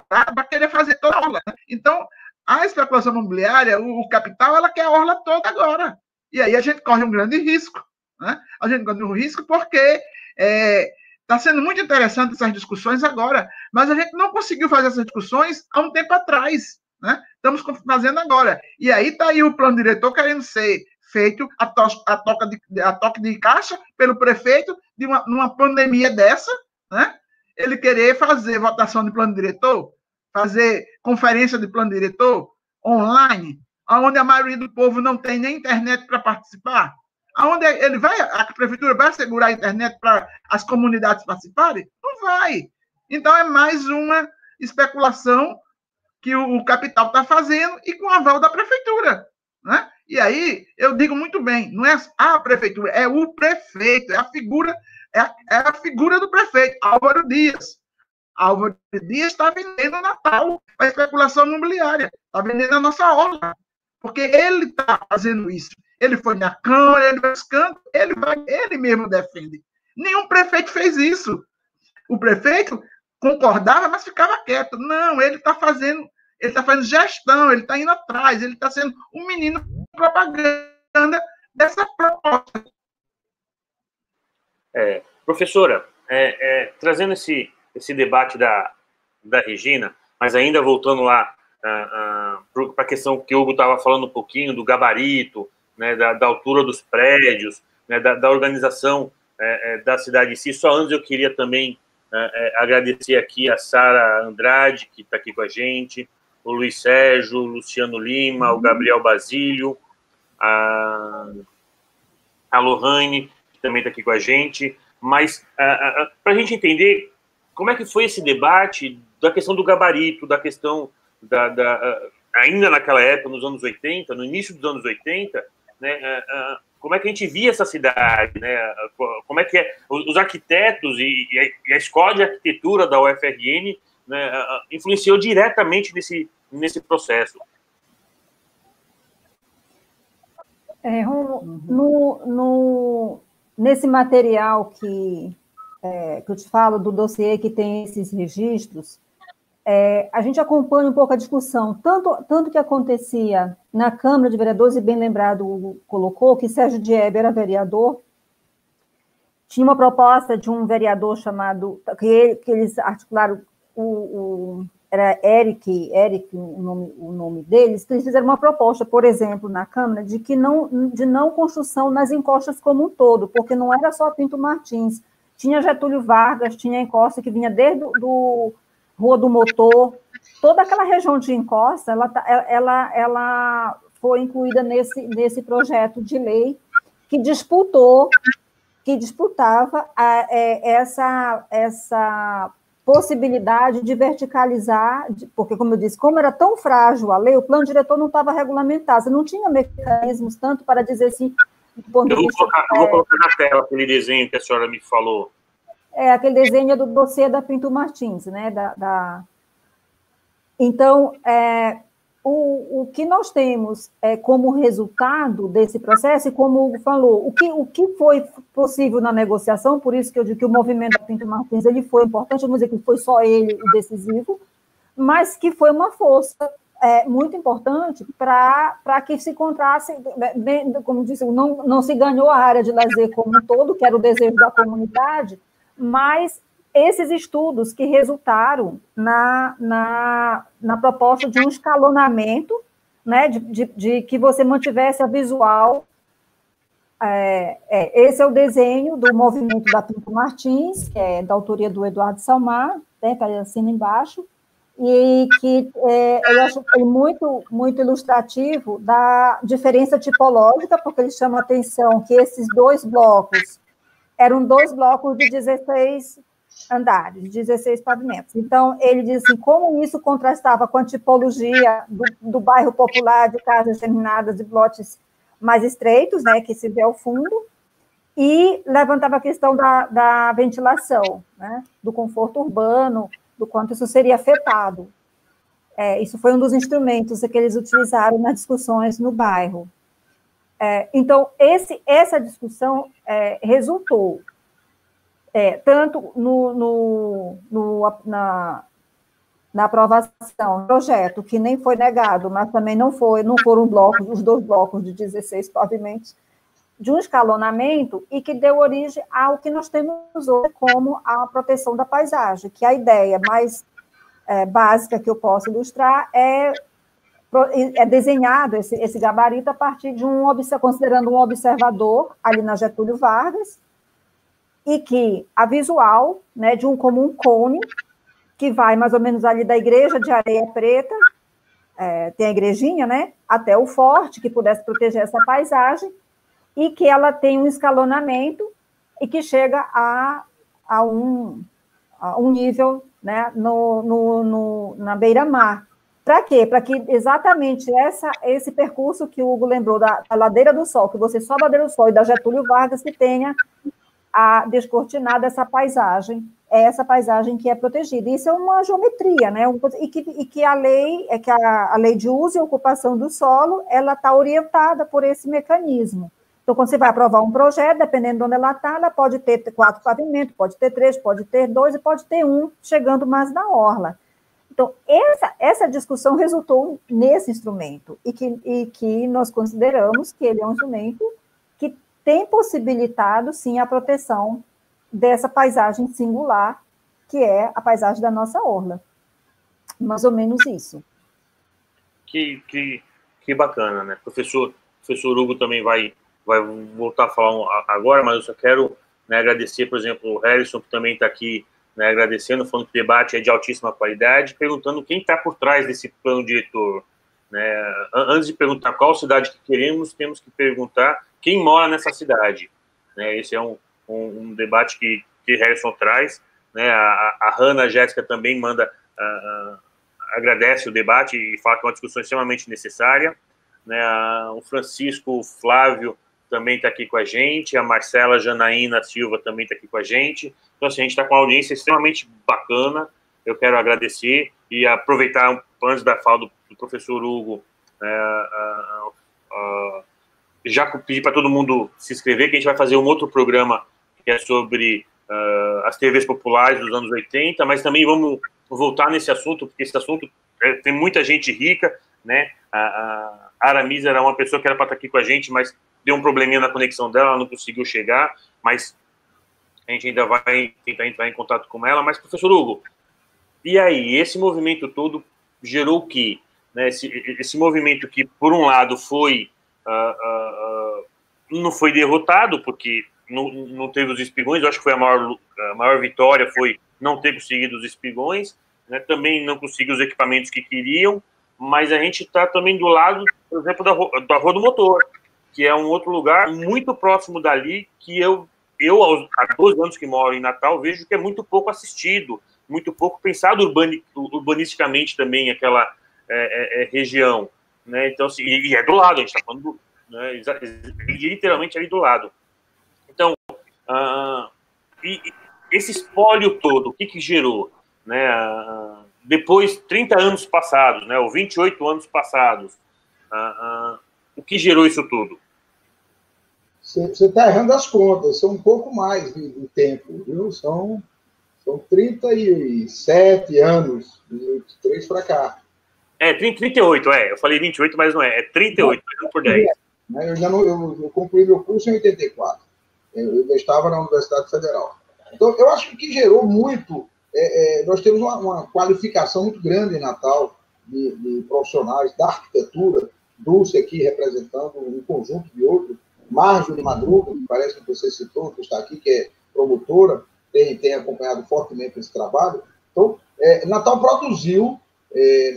vai querer fazer toda a orla. Né? Então, a especulação imobiliária, o capital, ela quer a orla toda agora. E aí a gente corre um grande risco. Né? A gente corre um risco porque está sendo muito interessante essas discussões agora, mas a gente não conseguiu fazer essas discussões há um tempo atrás. Né? Estamos fazendo agora. E aí está aí o plano diretor querendo ser feito a toque de caixa pelo prefeito numa pandemia dessa, né? Ele querer fazer votação de plano diretor, fazer conferência de plano diretor online, onde a maioria do povo não tem nem internet para participar, aonde a prefeitura vai assegurar a internet para as comunidades participarem? Não vai. Então é mais uma especulação que o capital está fazendo e com aval da prefeitura, né? E aí, eu digo muito bem, não é a prefeitura, é o prefeito, é a figura do prefeito, Álvaro Dias. Álvaro Dias está vendendo Natal para a especulação imobiliária, está vendendo a nossa orla, porque ele está fazendo isso. Ele foi na Câmara, ele vai nos cantos, ele mesmo defende. Nenhum prefeito fez isso. O prefeito concordava, mas ficava quieto. Não, ele está fazendo gestão, ele está indo atrás, ele está sendo um menino propaganda dessa proposta. Professora, trazendo esse debate da Regina, mas ainda voltando lá para a questão que o Hugo estava falando um pouquinho do gabarito, né, da altura dos prédios, né, da organização da cidade em si. Só antes eu queria também agradecer aqui a Sara Andrade, que está aqui com a gente, o Luiz Sérgio, o Luciano Lima, o Gabriel Basílio, a Lohane, que também está aqui com a gente, mas para a gente entender como é que foi esse debate da questão do gabarito, da questão ainda naquela época, nos anos 80, no início dos anos 80, né, como é que a gente via essa cidade, né, como é que os arquitetos e a escola de arquitetura da UFRN, né, influenciou diretamente nesse processo. Nesse material que eu te falo, do dossiê que tem esses registros, a gente acompanha um pouco a discussão, tanto que acontecia na Câmara de Vereadores, e bem lembrado, o Hugo colocou, que Sérgio Diebe era vereador, tinha uma proposta de um vereador chamado, que eles articularam, era Eric o nome deles, que eles fizeram uma proposta, por exemplo, na Câmara, de não construção nas encostas como um todo, porque não era só Pinto Martins, tinha Getúlio Vargas, tinha a encosta que vinha desde Rua do Motor, toda aquela região de encosta, ela foi incluída nesse projeto de lei que disputava essa possibilidade de verticalizar, porque, como eu disse, como era tão frágil a lei, o plano diretor não estava regulamentado, você não tinha mecanismos tanto para dizer assim... Eu vou colocar na tela aquele desenho que a senhora me falou. Aquele desenho do dossiê da Pinto Martins, né? Então, o que nós temos como resultado desse processo, e como o Hugo falou, o que foi possível na negociação, por isso que eu digo que o movimento da Pinto Martins ele foi importante, eu não vou dizer que foi só ele o decisivo, mas que foi uma força muito importante para que se encontrasse, como disse, não se ganhou a área de lazer como um todo, que era o desejo da comunidade, mas esses estudos que resultaram na proposta de um escalonamento, né, de que você mantivesse a visual. Esse é o desenho do movimento da Pinto Martins, que é da autoria do Eduardo Salmar, né, está assim embaixo, e que eu acho muito, muito ilustrativo da diferença tipológica, porque ele chama a atenção que esses dois blocos eram 2 blocos de 16 andares, 16 pavimentos. Então, ele diz assim, como isso contrastava com a tipologia do bairro popular de casas geminadas de lotes mais estreitos, né, que se vê ao fundo, e levantava a questão da ventilação, né, do conforto urbano, do quanto isso seria afetado. Isso foi um dos instrumentos que eles utilizaram nas discussões no bairro. Então, essa discussão resultou tanto na aprovação do projeto, que nem foi negado, mas também não foram os 2 blocos de 16 pavimentos, de um escalonamento, e que deu origem ao que nós temos hoje como a proteção da paisagem, que a ideia mais básica que eu posso ilustrar é desenhado esse gabarito a partir de considerando um observador ali na Getúlio Vargas, e que a visual, né, como um cone, que vai mais ou menos ali da Igreja de Areia Preta, tem a igrejinha, né, até o forte, que pudesse proteger essa paisagem, e que ela tem um escalonamento e que chega a um nível, né, na beira-mar. Para quê? Para que exatamente esse percurso que o Hugo lembrou, da Ladeira do Sol, que você sobe a Ladeira do Sol, e da Getúlio Vargas, que tenha a descortinada essa paisagem, essa paisagem que é protegida. Isso é uma geometria, né? E que a lei de uso e ocupação do solo, ela está orientada por esse mecanismo. Então, quando você vai aprovar um projeto, dependendo de onde ela está, ela pode ter 4 pavimentos, pode ter 3, pode ter 2 e pode ter 1, chegando mais na orla. Então, essa discussão resultou nesse instrumento, e que nós consideramos que ele é um instrumento que tem possibilitado, sim, a proteção dessa paisagem singular, que é a paisagem da nossa orla. Mais ou menos isso. Que bacana, né? Professor Hugo também vai voltar a falar agora, mas eu só quero, né, agradecer, por exemplo, o Harrison, que também está aqui, né, agradecendo, falando que o debate é de altíssima qualidade, perguntando quem está por trás desse plano diretor. Né? Antes de perguntar qual cidade que queremos, temos que perguntar quem mora nessa cidade. Né? Esse é um debate que Harrison traz. Né? A Hannah, a Jéssica também agradece o debate e fala que é uma discussão extremamente necessária. Né? O Francisco Flávio também está aqui com a gente, a Marcela Janaína Silva também está aqui com a gente. Então, assim, a gente está com uma audiência extremamente bacana. Eu quero agradecer e aproveitar, antes da fala do professor Hugo, já pedi para todo mundo se inscrever, que a gente vai fazer um outro programa que é sobre as TVs populares dos anos 80, mas também vamos voltar nesse assunto, porque esse assunto tem muita gente rica, né? A Aramisa era uma pessoa que era para estar aqui com a gente, mas deu um probleminha na conexão dela, ela não conseguiu chegar, mas a gente ainda vai tentar entrar em contato com ela. Mas, professor Hugo, e aí, esse movimento todo gerou o quê? Né? Esse movimento que, por um lado, foi não foi derrotado, porque não teve os espigões. Eu acho que foi a maior vitória, foi não ter conseguido os espigões, né? Também não conseguiu os equipamentos que queriam, mas a gente está também do lado, por exemplo, da Rua do Motor, que é um outro lugar muito próximo dali, que eu há 12 anos que moro em Natal, vejo que é muito pouco assistido, muito pouco pensado urbanisticamente também, aquela região, né? Então, assim, e é do lado, a gente está falando, né, literalmente ali do lado. Então, e esse espólio todo, o que gerou? Né, depois, 30 anos passados, né, ou 28 anos passados, o que gerou isso tudo? Você está errando as contas, são um pouco mais de tempo, viu? São 37 anos, de 83 para cá. 38, eu falei 28, mas não é 38, por 10. Eu concluí meu curso em 84, eu estava na Universidade Federal. Então, eu acho que o que gerou muito, nós temos uma qualificação muito grande em Natal, de profissionais da arquitetura, Dulce aqui representando um conjunto de outros, Márcio de Madruga, que parece que você citou, que está aqui, que é promotora, tem acompanhado fortemente esse trabalho. Então, Natal produziu,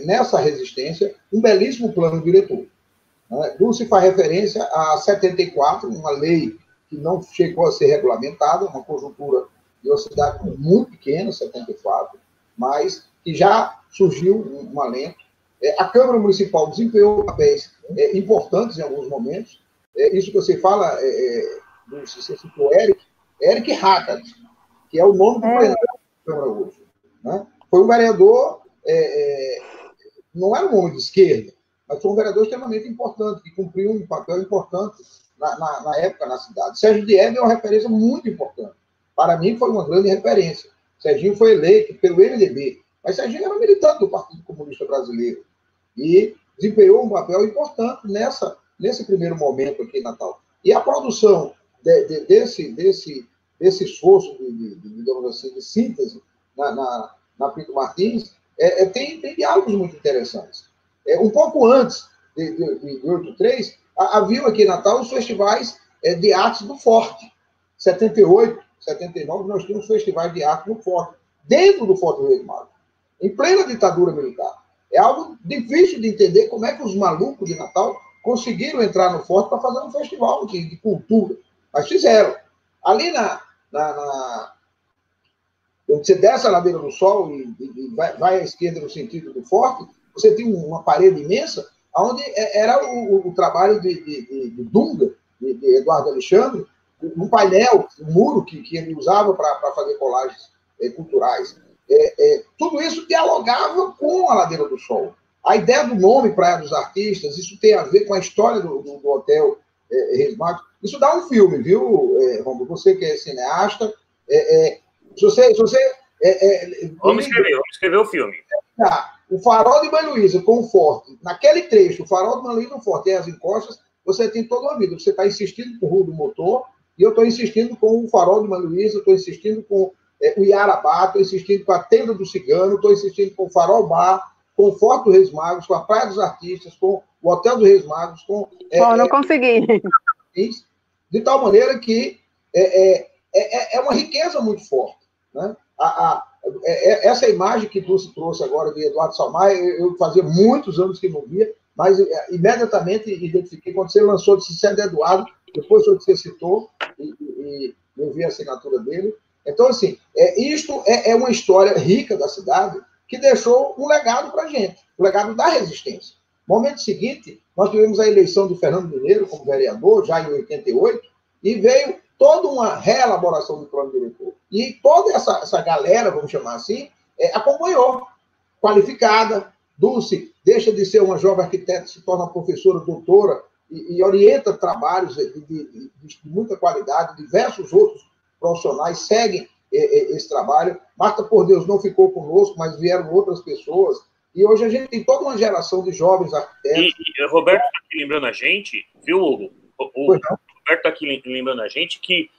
nessa resistência, um belíssimo plano diretor. Dulce faz referência a 74, uma lei que não chegou a ser regulamentada, uma conjuntura de uma cidade muito pequena, 74, mas que já surgiu um alento. A Câmara Municipal desempenhou papéis importantes em alguns momentos. Isso que você fala, você citou Eric Hackett, que é o nome do plenário da Câmara hoje. Né? Foi um vereador, não era um homem de esquerda, mas foi um vereador extremamente importante, que cumpriu um papel importante na época na cidade. Sérgio Diego é uma referência muito importante. Para mim, foi uma grande referência. Serginho foi eleito pelo MDB, mas Serginho era militante do Partido Comunista Brasileiro e desempenhou um papel importante nesse primeiro momento aqui em Natal. E a produção desse esforço, digamos assim, de síntese na Pinto Martins, tem diálogos muito interessantes. Um pouco antes de 83, haviam aqui em Natal os festivais de artes do Forte. 78, 79, nós tínhamos festivais de arte no Forte, dentro do Forte Reis Magos, em plena ditadura militar. É algo difícil de entender como é que os malucos de Natal conseguiram entrar no Forte para fazer um festival de cultura. Mas fizeram. Ali quando você desce a Ladeira do Sol e vai à esquerda no sentido do Forte, você tem uma parede imensa, onde era o trabalho de Dunga, de Eduardo Alexandre, um painel, um muro que ele usava para fazer colagens culturais. Tudo isso dialogava com a Ladeira do Sol. A ideia do nome Praia dos Artistas, isso tem a ver com a história do hotel Reis Magos. Isso dá um filme, viu, Romulo? Você que é cineasta, Vamos escrever o filme. O Farol de Mãe Luísa com o Forte, naquele trecho, o Farol de Mãe Luísa no Forte e as encostas, você tem toda uma vida. Você está insistindo com o Rua do Motor, e eu estou insistindo com o Farol de Mãe Luísa, estou insistindo com o Iarabá, estou insistindo com a Tenda do Cigano, estou insistindo com o Farol Bar, com o Forte dos Reis Magos, com a Praia dos Artistas, com o Hotel dos Reis Magos, com... não consegui. De tal maneira que é uma riqueza muito forte. Né? Essa imagem que Dulce trouxe agora de Eduardo Salmaia, eu fazia muitos anos que não via, mas imediatamente identifiquei quando você lançou de Cicero Eduardo, depois que você citou, e eu vi a assinatura dele. Então, assim, isto é uma história rica da cidade que deixou um legado para a gente, o legado da resistência. No momento seguinte, nós tivemos a eleição de Fernando Mineiro como vereador, já em 88, e veio toda uma reelaboração do plano diretor. E toda essa galera, vamos chamar assim, acompanhou, qualificada. Dulce deixa de ser uma jovem arquiteta, se torna professora, doutora, e orienta trabalhos de muita qualidade, diversos outros profissionais seguem esse trabalho. Marta por Deus não ficou conosco, mas vieram outras pessoas, e hoje a gente tem toda uma geração de jovens arquitetos. E Roberto está aqui lembrando a gente, viu, Hugo? O Roberto está aqui lembrando a gente que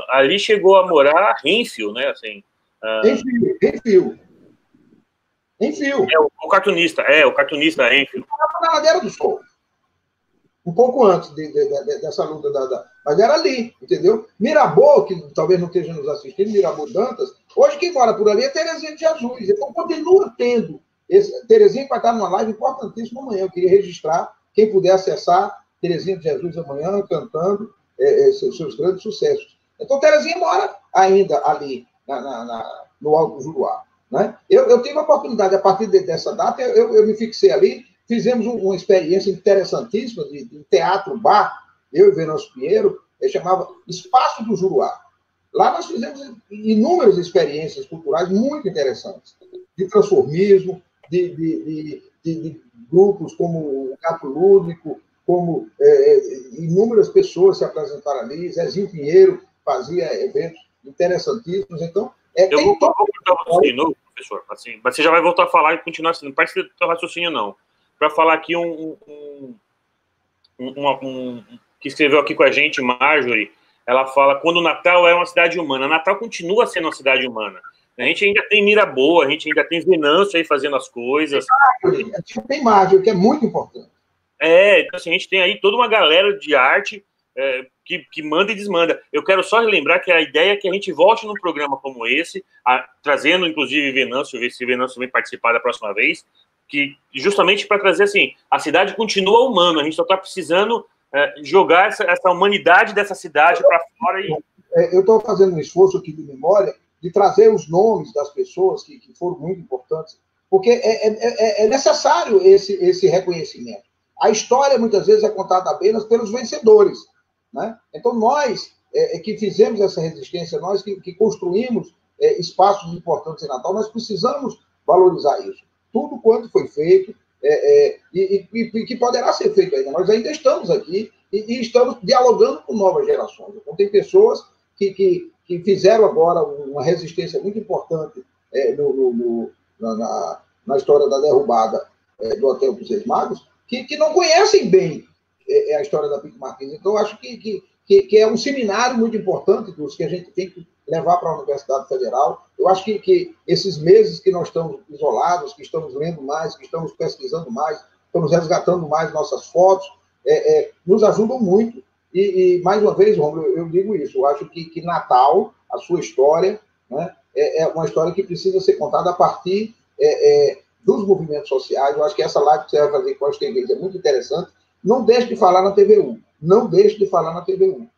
ali chegou a morar Renfield, né? Assim, Renfield. O cartunista Renfield. Na Ladeira do Sol. Um pouco antes dessa luta mas era ali, entendeu? Mirabeau, que talvez não esteja nos assistindo, Mirabeau Dantas, hoje quem mora por ali é Terezinha de Jesus. Então continua tendo. Terezinha vai estar numa live importantíssima amanhã. Eu queria registrar, quem puder acessar, Terezinha de Jesus amanhã, cantando seus grandes sucessos. Então Terezinha mora ainda ali, no Alto Juruá. Né? Eu tive a oportunidade, a partir dessa data, eu me fixei ali. Fizemos uma experiência interessantíssima de teatro-bar, eu e Venâncio Pinheiro, chamava Espaço do Juruá. Lá nós fizemos inúmeras experiências culturais muito interessantes, de transformismo, de grupos como o Gato Lúdico, como inúmeras pessoas se apresentaram ali, Zezinho Pinheiro fazia eventos interessantíssimos. Então, eu vou cortar o raciocínio de novo, professor, assim, mas você já vai voltar a falar e continuar assim, não parece que o raciocínio, não. Para falar aqui que escreveu aqui com a gente, Marjorie, ela fala, quando o Natal é uma cidade humana. Natal continua sendo uma cidade humana. A gente ainda tem Mirabeau, a gente ainda tem Venâncio aí fazendo as coisas. Tem Marjorie, que é muito importante. Então, assim, a gente tem aí toda uma galera de arte que manda e desmanda. Eu quero só relembrar que a ideia é que a gente volte num programa como esse, trazendo, inclusive, Venâncio, ver se Venâncio vem participar da próxima vez, que justamente para trazer assim, a cidade continua humana, a gente só está precisando jogar essa humanidade dessa cidade para fora. Eu estou fazendo um esforço aqui de memória de trazer os nomes das pessoas que foram muito importantes, porque é necessário esse reconhecimento. A história, muitas vezes, é contada apenas pelos vencedores. Né? Então, nós que fizemos essa resistência, nós que construímos espaços importantes em Natal, nós precisamos valorizar isso. Tudo quanto foi feito e que poderá ser feito ainda. Nós ainda estamos aqui e estamos dialogando com novas gerações. Então, tem pessoas que fizeram agora uma resistência muito importante na história da derrubada do Hotel dos Seis Magos, que não conhecem bem a história da Pico Martins. Então, eu acho que é um seminário muito importante dos que a gente tem que levar para a Universidade Federal. Eu acho que esses meses que nós estamos isolados, que estamos lendo mais, que estamos pesquisando mais, estamos resgatando mais nossas fotos, nos ajudam muito. E mais uma vez, Romulo, eu digo isso, eu acho que Natal, a sua história, né, é uma história que precisa ser contada a partir dos movimentos sociais. Eu acho que essa live que você vai fazer com as TVs é muito interessante. Não deixe de falar na TVU. Não deixe de falar na TVU.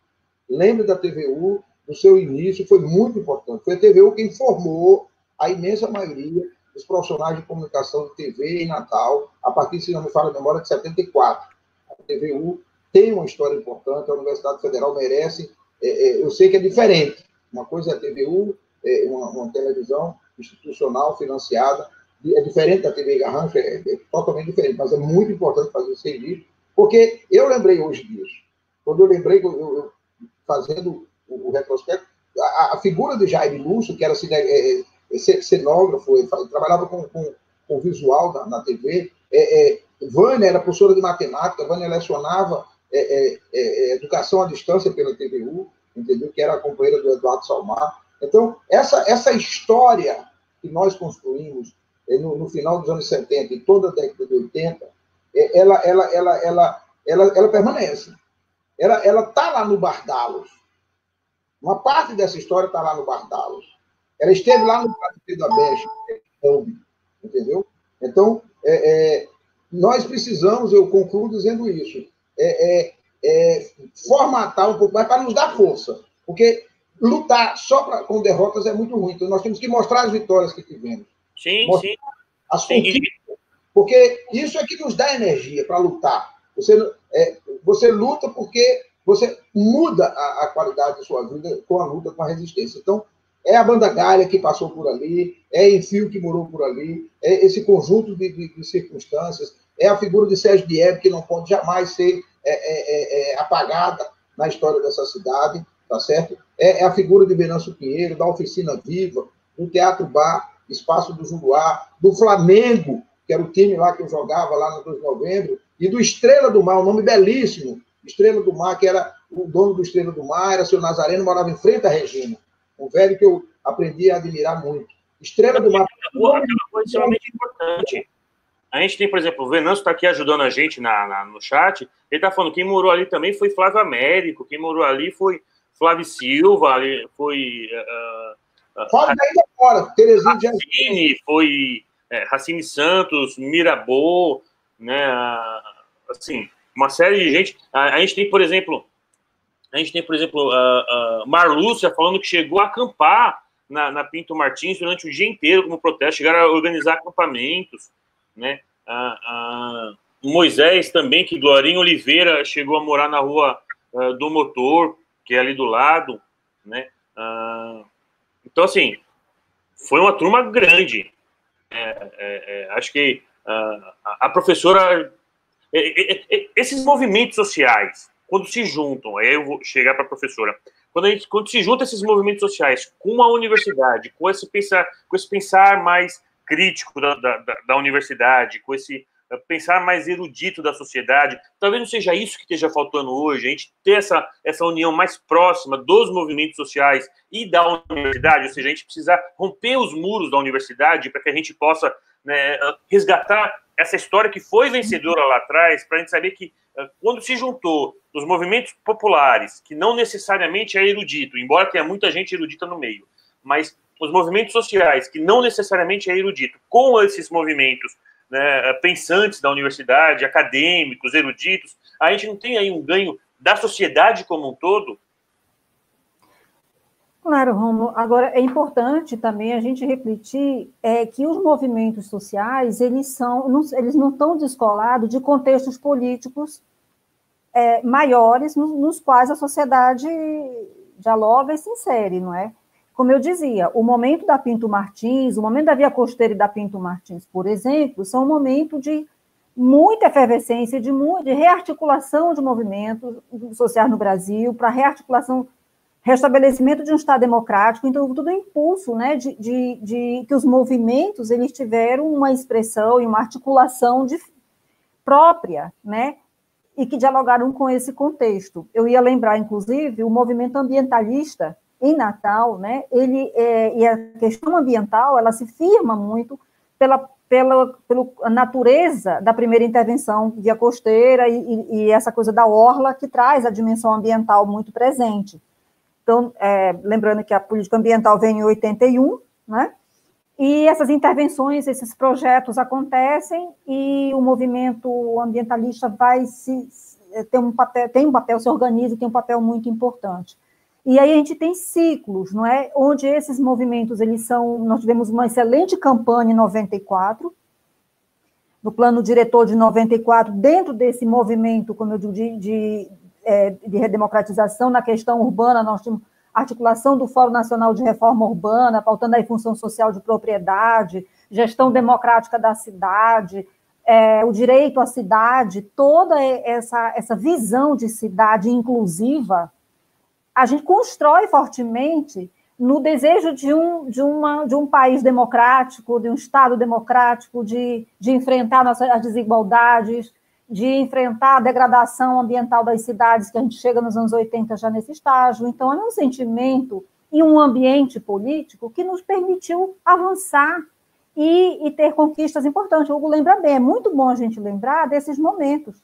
Lembre da TVU, do seu início, foi muito importante. Foi a TVU quem formou a imensa maioria dos profissionais de comunicação de TV em Natal, a partir, se não me falha a memória, de 74. A TVU tem uma história importante, a Universidade Federal merece. Eu sei que é diferente. Uma coisa é a TVU, uma televisão institucional, financiada, é diferente da TV Garrancho, é totalmente diferente, mas é muito importante fazer esse serviço, porque eu lembrei hoje disso. Quando eu lembrei, eu fazendo o retrospecto, a figura de Jair Lúcio, que era cenógrafo, ele trabalhava com visual na TV, Vânia era professora de matemática, Vânia lecionava educação à distância pela TVU, entendeu? Que era a companheira do Eduardo Salmar. Então, essa história que nós construímos no final dos anos 70 e toda a década de 80, ela permanece. Ela está lá no Bardalos. Uma parte dessa história está lá no Bardalos. Ela esteve lá no Partido da Beste, entendeu? Então, nós precisamos, eu concluo dizendo isso, formatar um pouco mais para nos dar força. Porque lutar só com derrotas é muito ruim. Então, nós temos que mostrar as vitórias que tivemos. Sim, sim. As conquistas. Porque isso é que nos dá energia para lutar. Você luta porque você muda a qualidade da sua vida com a luta, com a resistência. Então, é a Banda Galha que passou por ali, é Enfio que morou por ali, é esse conjunto de circunstâncias, é a figura de Sérgio Diego, que não pode jamais ser apagada na história dessa cidade, tá certo? É a figura de Venâncio Pinheiro, da Oficina Viva, do Teatro Bar, Espaço do Juruá, do Flamengo, que era o time lá que eu jogava lá no 2 de novembro, e do Estrela do Mar, um nome belíssimo, Estrela do Mar, que era o dono do Estrela do Mar, era seu Nazareno, morava em frente à Regina, um velho que eu aprendi a admirar muito. Estrela do Mar. Uma coisa extremamente importante. A gente tem, por exemplo, o Venâncio está aqui ajudando a gente no chat, ele está falando, quem morou ali também foi Flávio Américo, quem morou ali foi Flávio Silva, foi... Fala daí agora, Terezinha de Racine, foi Racine Santos, Mirabeau, né? Assim, uma série de gente. A gente tem, por exemplo, Marlúcia falando que chegou a acampar na Pinto Martins durante o dia inteiro como protesto, chegaram a organizar acampamentos, né? Moisés também, que Glorinha Oliveira chegou a morar na Rua do Motor, que é ali do lado, né? Então, assim, foi uma turma grande. Acho que a professora... esses movimentos sociais, quando se juntam, aí eu vou chegar para a professora, quando se juntam esses movimentos sociais com a universidade, com esse pensar mais crítico da universidade, com esse pensar mais erudito da sociedade, talvez não seja isso que esteja faltando hoje, a gente ter essa união mais próxima dos movimentos sociais e da universidade, ou seja, a gente precisa romper os muros da universidade para que a gente possa, né, resgatar essa história que foi vencedora lá atrás, para a gente saber que quando se juntou os movimentos populares, que não necessariamente é erudito, embora tenha muita gente erudita no meio, mas os movimentos sociais, que não necessariamente é erudito, com esses movimentos, né, pensantes da universidade, acadêmicos, eruditos, a gente não tem aí um ganho da sociedade como um todo? Claro, Rômulo. Agora, é importante também a gente refletir que os movimentos sociais, eles não estão descolados de contextos políticos maiores nos quais a sociedade dialoga e se insere, não é? Como eu dizia, o momento da Pinto Martins, o momento da Via Costeira e da Pinto Martins, por exemplo, são um momento de muita efervescência, de rearticulação de movimentos sociais no Brasil, para restabelecimento de um Estado democrático, então tudo é impulso, né, de que os movimentos eles tiveram uma expressão e uma articulação própria, né, e que dialogaram com esse contexto. Eu ia lembrar, inclusive, o movimento ambientalista em Natal, né, e a questão ambiental, ela se firma muito pela natureza da primeira intervenção via costeira e essa coisa da orla que traz a dimensão ambiental muito presente. Então, lembrando que a política ambiental vem em 81, né, e essas intervenções, esses projetos acontecem e o movimento ambientalista tem um papel, se organiza e tem um papel muito importante. E aí a gente tem ciclos, não é? Onde esses movimentos, nós tivemos uma excelente campanha em 94, no plano diretor de 94, dentro desse movimento, como eu digo, de redemocratização na questão urbana, nós tínhamos articulação do Fórum Nacional de Reforma Urbana, pautando a função social de propriedade, gestão democrática da cidade, o direito à cidade, toda essa visão de cidade inclusiva, a gente constrói fortemente no desejo de um país democrático, de um Estado democrático, de enfrentar as desigualdades, de enfrentar a degradação ambiental das cidades, que a gente chega nos anos 80 já nesse estágio. Então, é um sentimento e um ambiente político que nos permitiu avançar e ter conquistas importantes. O Hugo lembra bem, é muito bom a gente lembrar desses momentos,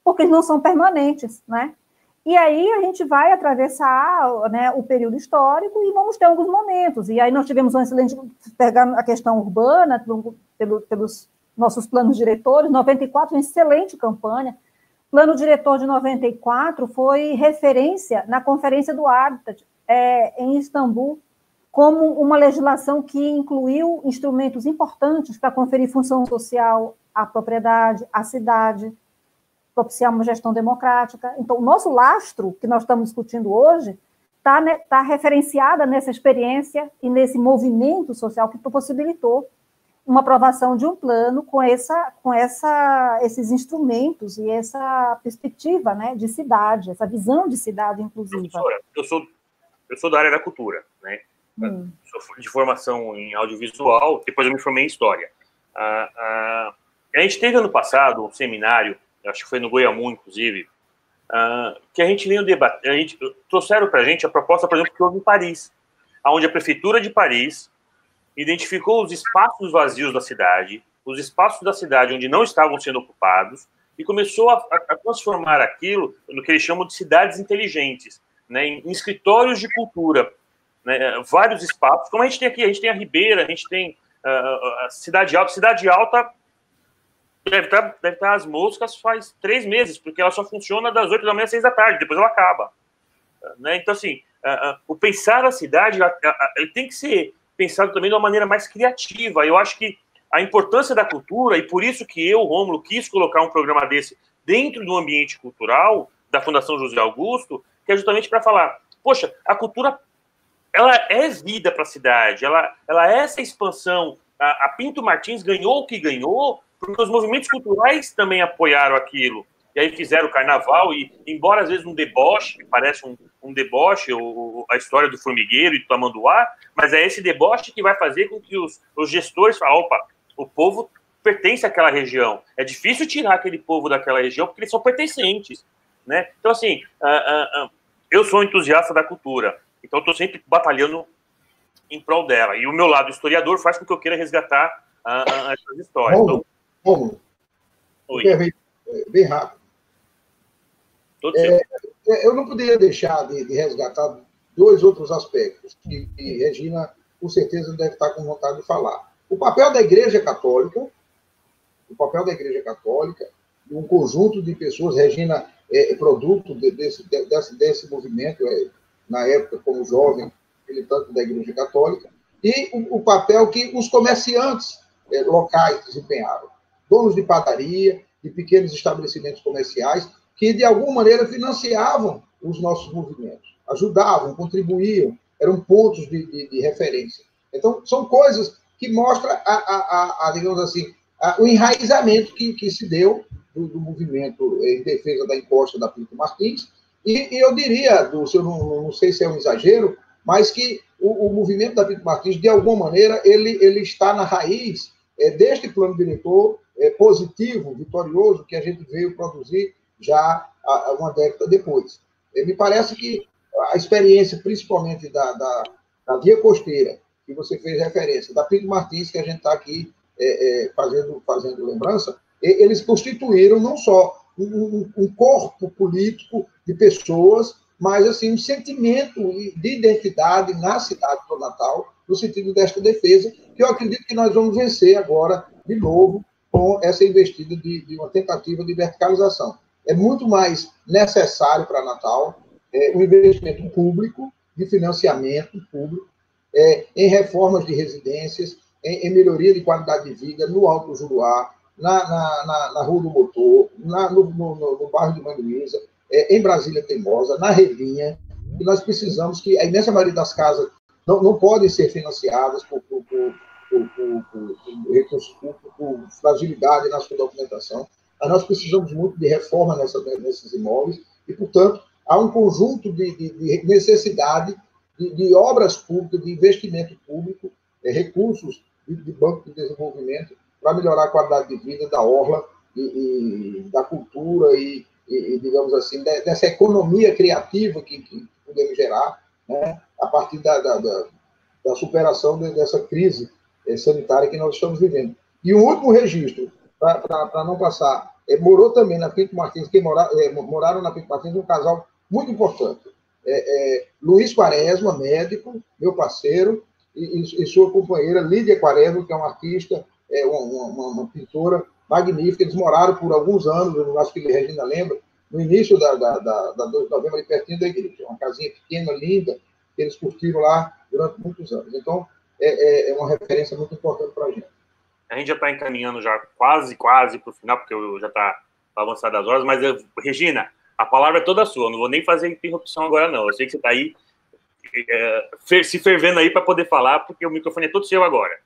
porque eles não são permanentes, né? E aí a gente vai atravessar, né, o período histórico e vamos ter alguns momentos. E aí nós tivemos um excelente... Pegar a questão urbana, pelos nossos planos diretores, 94, uma excelente campanha. Plano diretor de 94 foi referência na Conferência do Habitat, em Istambul, como uma legislação que incluiu instrumentos importantes para conferir função social à propriedade, à cidade, propiciar uma gestão democrática. Então, o nosso lastro, que nós estamos discutindo hoje, está referenciada nessa experiência e nesse movimento social que possibilitou uma aprovação de um plano com esses instrumentos e essa perspectiva, né, de cidade, essa visão de cidade inclusiva. Professora, eu sou da área da cultura, né? Sou de formação em audiovisual, depois eu me formei em história. A gente teve ano passado um seminário, acho que foi no Goiamu, inclusive, que a gente veio debater, trouxeram para a gente a proposta, por exemplo, que houve em Paris, onde a prefeitura de Paris identificou os espaços vazios da cidade, os espaços da cidade onde não estavam sendo ocupados, e começou a transformar aquilo no que eles chamam de cidades inteligentes, né, em escritórios de cultura, né, vários espaços, como a gente tem aqui, a gente tem a Ribeira, a gente tem a Cidade Alta. Cidade Alta deve estar às moscas faz 3 meses, porque ela só funciona das 8 da manhã às 6 da tarde, depois ela acaba. Né? Então, assim, o pensar a cidade ele tem que ser pensado também de uma maneira mais criativa. Eu acho que a importância da cultura, e por isso que eu, Rômulo, quis colocar um programa desse dentro do ambiente cultural da Fundação José Augusto, que é justamente para falar, poxa, a cultura, ela é vida para a cidade, ela é essa expansão. A Pinto Martins ganhou o que ganhou porque os movimentos culturais também apoiaram aquilo. E aí fizeram o carnaval, e embora às vezes um deboche, que parece um deboche, a história do formigueiro e do tamanduá, mas é esse deboche que vai fazer com que os gestores falem, opa, o povo pertence àquela região. É difícil tirar aquele povo daquela região porque eles são pertencentes. Né? Então, assim, eu sou entusiasta da cultura, então estou sempre batalhando em prol dela. E o meu lado historiador faz com que eu queira resgatar essas histórias. Como? Bem rápido. Eu não poderia deixar de resgatar 2 outros aspectos que Regina, com certeza, deve estar com vontade de falar. O papel da Igreja Católica, um conjunto de pessoas, Regina é produto desse movimento, na época, como jovem militante da Igreja Católica, e o papel que os comerciantes locais desempenharam. Donos de padaria, de pequenos estabelecimentos comerciais, que, de alguma maneira, financiavam os nossos movimentos, ajudavam, contribuíam, eram pontos de referência. Então, são coisas que mostram, digamos assim, o enraizamento que se deu do movimento em defesa da encosta da Pinto Martins, e eu diria, não sei se é um exagero, mas que o movimento da Pinto Martins, de alguma maneira, ele está na raiz deste plano diretor positivo, vitorioso, que a gente veio produzir já uma década depois. Me parece que a experiência, principalmente da Via Costeira, que você fez referência, da Pinto Martins, que a gente está aqui fazendo lembrança, eles constituíram não só um corpo político de pessoas, mas assim, um sentimento de identidade na cidade do Natal, no sentido desta defesa, que eu acredito que nós vamos vencer agora, de novo, com essa investida de uma tentativa de verticalização. É muito mais necessário para Natal um investimento público, de financiamento público, em reformas de residências, em melhoria de qualidade de vida no Alto Juruá, na Rua do Motor, no bairro de Manduísa, em Brasília Teimosa, na Revinha, e nós precisamos que a imensa maioria das casas não podem ser financiadas por recursos públicos, por fragilidade na sua documentação. Nós precisamos muito de reforma nesses imóveis e, portanto, há um conjunto de necessidade de obras públicas, de investimento público, recursos de banco de desenvolvimento para melhorar a qualidade de vida da orla e da cultura e, digamos assim, dessa economia criativa que podemos gerar, né, a partir da superação dessa crise sanitária que nós estamos vivendo. E um último registro, para não passar, morou também na Pinto Martins, moraram na Pinto Martins um casal muito importante. Luiz Quaresma, médico, meu parceiro, e sua companheira Lídia Quaresma, que é uma artista, uma pintora magnífica. Eles moraram por alguns anos, eu acho que a Regina lembra, no início da 2 de novembro, ali pertinho da igreja. Uma casinha pequena, linda, que eles curtiram lá durante muitos anos. Então, é uma referência muito importante para a gente. A gente já está encaminhando já quase para o final, porque já está avançado as horas, mas, Regina, a palavra é toda sua, eu não vou nem fazer interrupção agora, não. Eu sei que você está aí se fervendo aí para poder falar, porque o microfone é todo seu agora.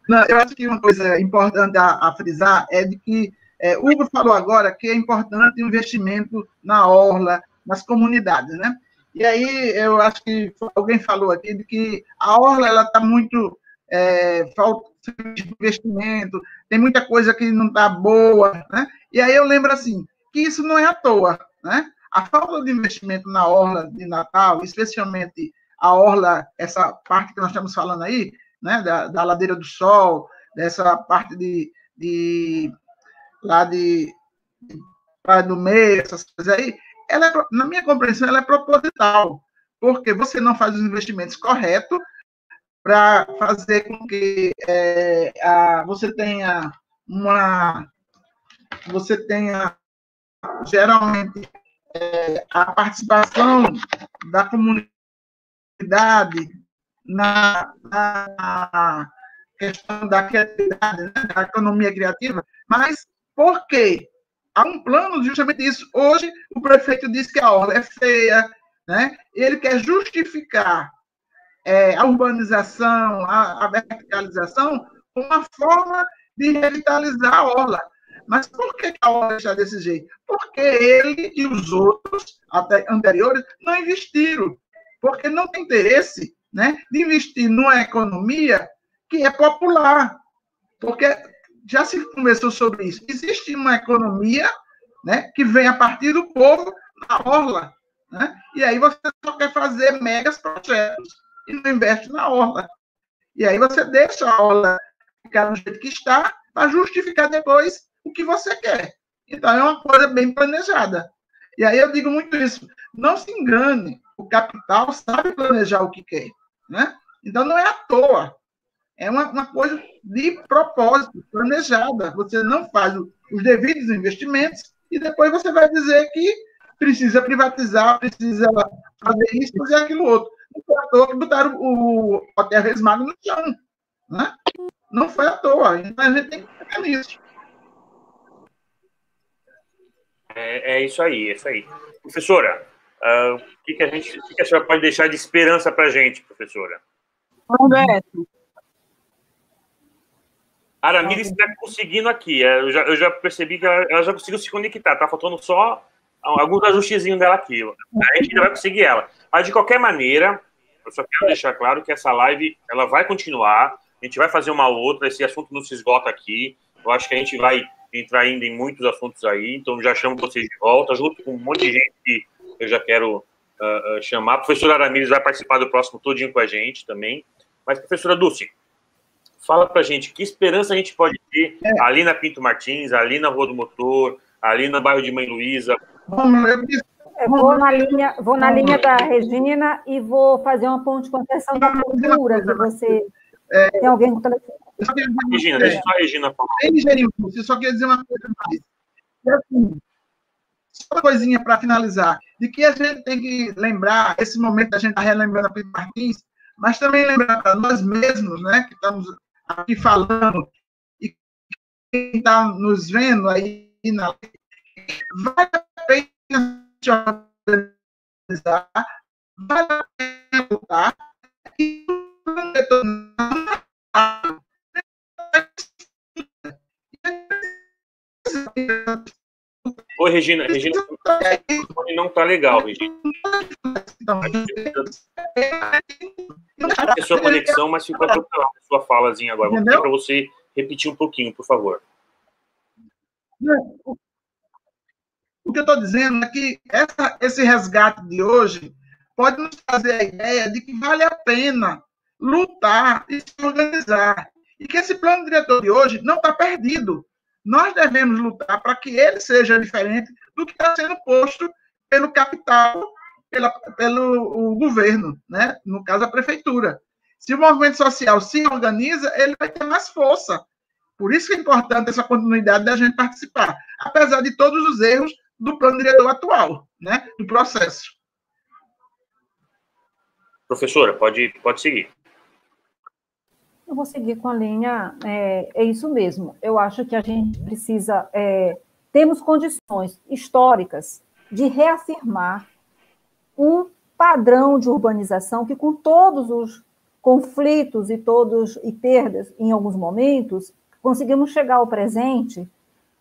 Não, eu acho que uma coisa importante a frisar é de que Hugo falou agora que é importante o investimento na orla, nas comunidades, né? E aí eu acho que alguém falou aqui de que a orla ela está muito falta de investimento, tem muita coisa que não está boa, né? E aí eu lembro assim que isso não é à toa, né? A falta de investimento na orla de Natal, especialmente a orla, essa parte que nós estamos falando aí, né, da Ladeira do Sol, dessa parte lá de Praia do Meio, essas coisas aí, na minha compreensão, ela é proposital, porque você não faz os investimentos corretos para fazer com que você tenha geralmente a participação da comunidade na questão da criatividade, né, da economia criativa, mas por quê? Há um plano justamente isso. Hoje, o prefeito diz que a orla é feia, né? Ele quer justificar a urbanização, a verticalização, uma forma de revitalizar a orla. Mas por que a orla está desse jeito? Porque ele e os outros, até anteriores, não investiram. Porque não tem interesse, né, de investir numa economia que é popular. Porque já se conversou sobre isso. Existe uma economia, né, que vem a partir do povo na orla. Né? E aí você só quer fazer megas projetos e não investe na orla. E aí você deixa a orla ficar do jeito que está para justificar depois o que você quer. Então, é uma coisa bem planejada. E aí eu digo muito isso. Não se engane, o capital sabe planejar o que quer. Né? Então, não é à toa. É uma coisa de propósito, planejada. Você não faz os devidos investimentos e depois você vai dizer que precisa privatizar, precisa fazer isso, fazer aquilo outro. Não foi à toa que botaram o Hotel Reis Magno no chão. Né? Não foi à toa. Então, a gente tem que ficar nisso. É isso aí, é isso aí. Professora, o que a senhora pode deixar de esperança para a gente, professora? Roberto. A Aramires está conseguindo aqui. Eu já percebi que ela já conseguiu se conectar. Está faltando só alguns ajustezinhos dela aqui. A gente ainda vai conseguir ela. Mas, de qualquer maneira, eu só quero deixar claro que essa live ela vai continuar. A gente vai fazer uma outra. Esse assunto não se esgota aqui. Eu acho que a gente vai entrar ainda em muitos assuntos aí. Então, já chamo vocês de volta, junto com um monte de gente que eu já quero chamar. A professora Aramires vai participar do próximo todinho com a gente também. Mas, professora Dulce, fala pra gente, que esperança a gente pode ter ali na Pinto Martins, ali na Rua do Motor, ali no bairro de Mãe Luísa? Vou na linha da Regina e vou fazer uma ponte com a questão da cultura, que você... Tem alguém com o telefone? Regina, deixa só a Regina falar. Eu só queria dizer uma coisa mais. Assim, só uma coisinha para finalizar, de que a gente tem que lembrar, esse momento da gente está relembrando a Pinto Martins, mas também lembrar para nós mesmos, né, que estamos aqui falando, e quem está nos vendo aí, vale a pena se organizar, vale a pena lutar, e Oi, Regina, o não está legal, Regina. A sua conexão, mas ficou atropelada a sua falazinha agora. Vou pedir para você repetir um pouquinho, por favor. O que eu estou dizendo é que esse resgate de hoje pode nos trazer a ideia de que vale a pena lutar e se organizar. E que esse plano diretor de hoje não está perdido. Nós devemos lutar para que ele seja diferente do que está sendo posto pelo capital, pelo governo, né? No caso, a prefeitura. Se o movimento social se organiza, ele vai ter mais força. Por isso que é importante essa continuidade da gente participar, apesar de todos os erros do plano diretor atual, né? Do processo. Professora, pode seguir. Eu vou seguir com a linha, é isso mesmo. Eu acho que a gente precisa, temos condições históricas de reafirmar um padrão de urbanização que, com todos conflitos e perdas em alguns momentos, conseguimos chegar ao presente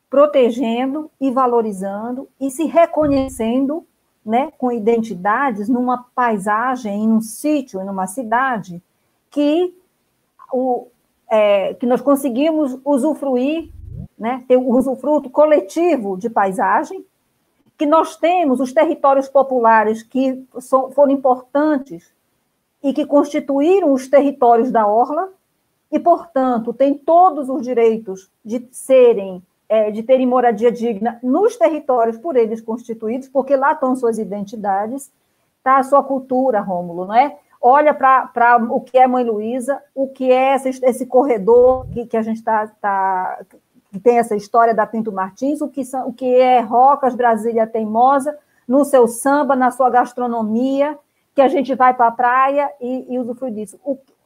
protegendo e valorizando e se reconhecendo, né, com identidades numa paisagem, em um sítio, em uma cidade, que nós conseguimos usufruir, né, ter um usufruto coletivo de paisagem, que nós temos os territórios populares que foram importantes e que constituíram os territórios da orla, e, portanto, têm todos os direitos de terem moradia digna nos territórios por eles constituídos, porque lá estão suas identidades, está a sua cultura, Rômulo, não é? Olha para o que é Mãe Luísa, o que é esse corredor que a gente que tem essa história da Pinto Martins, o que é Rocas, Brasília Teimosa, no seu samba, na sua gastronomia, que a gente vai para a praia e usufrui disso.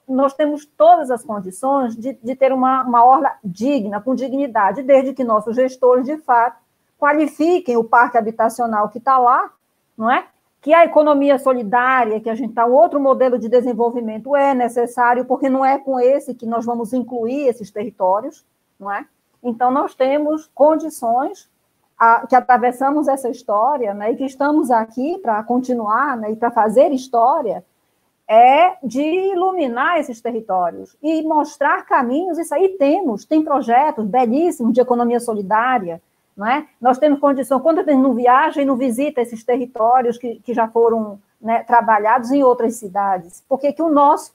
Nós temos todas as condições de ter uma orla digna, com dignidade, desde que nossos gestores, de fato, qualifiquem o parque habitacional que está lá, não é? Que a economia solidária, que a gente está, outro modelo de desenvolvimento é necessário, porque não é com esse que nós vamos incluir esses territórios, não é? Então, nós temos condições que atravessamos essa história, né, e que estamos aqui para continuar, né, e para fazer história, de iluminar esses territórios e mostrar caminhos. Isso aí tem projetos belíssimos de economia solidária, não é? Nós temos condição, quando a gente não viaja e não visita esses territórios que já foram, né, trabalhados em outras cidades, por que o nosso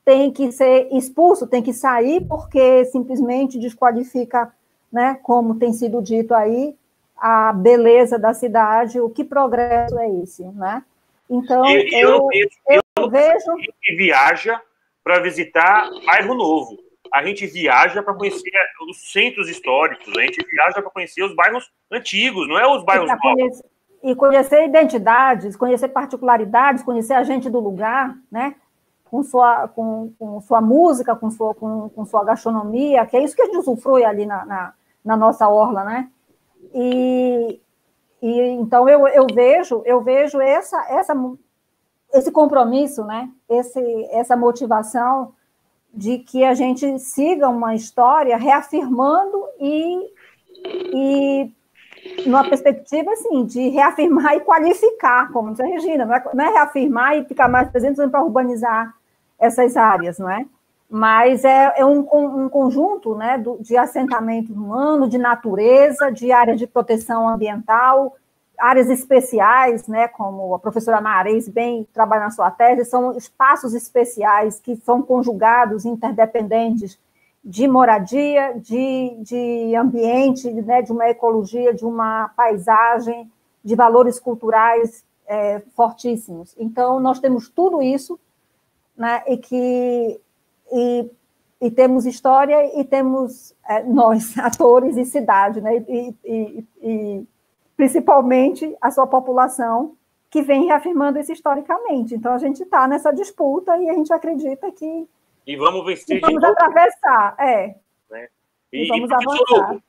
tem que ser expulso, tem que sair, porque simplesmente desqualifica, né, como tem sido dito aí, a beleza da cidade? O que progresso é esse, né? Então, eu vejo... A gente viaja para visitar bairro novo, a gente viaja para conhecer os centros históricos, a gente viaja para conhecer os bairros antigos, não é os bairros novos. E conhecer identidades, conhecer particularidades, conhecer a gente do lugar, né? Com sua música, com sua gastronomia, que é isso que a gente usufrui ali na nossa orla, né? E então eu vejo esse compromisso, né? Essa motivação de que a gente siga uma história reafirmando e numa perspectiva assim, de reafirmar e qualificar, como disse a Regina, não é reafirmar e ficar mais presente para urbanizar essas áreas, não é? Mas é um conjunto, né, de assentamento humano, de natureza, de áreas de proteção ambiental, áreas especiais, né, como a professora Marais bem trabalha na sua tese, são espaços especiais que são conjugados, interdependentes, de moradia, de ambiente, né, de uma ecologia, de uma paisagem, de valores culturais fortíssimos. Então, nós temos tudo isso, né, e temos história e temos nós, atores e cidade, né, e principalmente a sua população, que vem reafirmando isso historicamente. Então, a gente está nessa disputa e a gente acredita que e vamos vencer, vamos atravessar, né? E vamos avançar.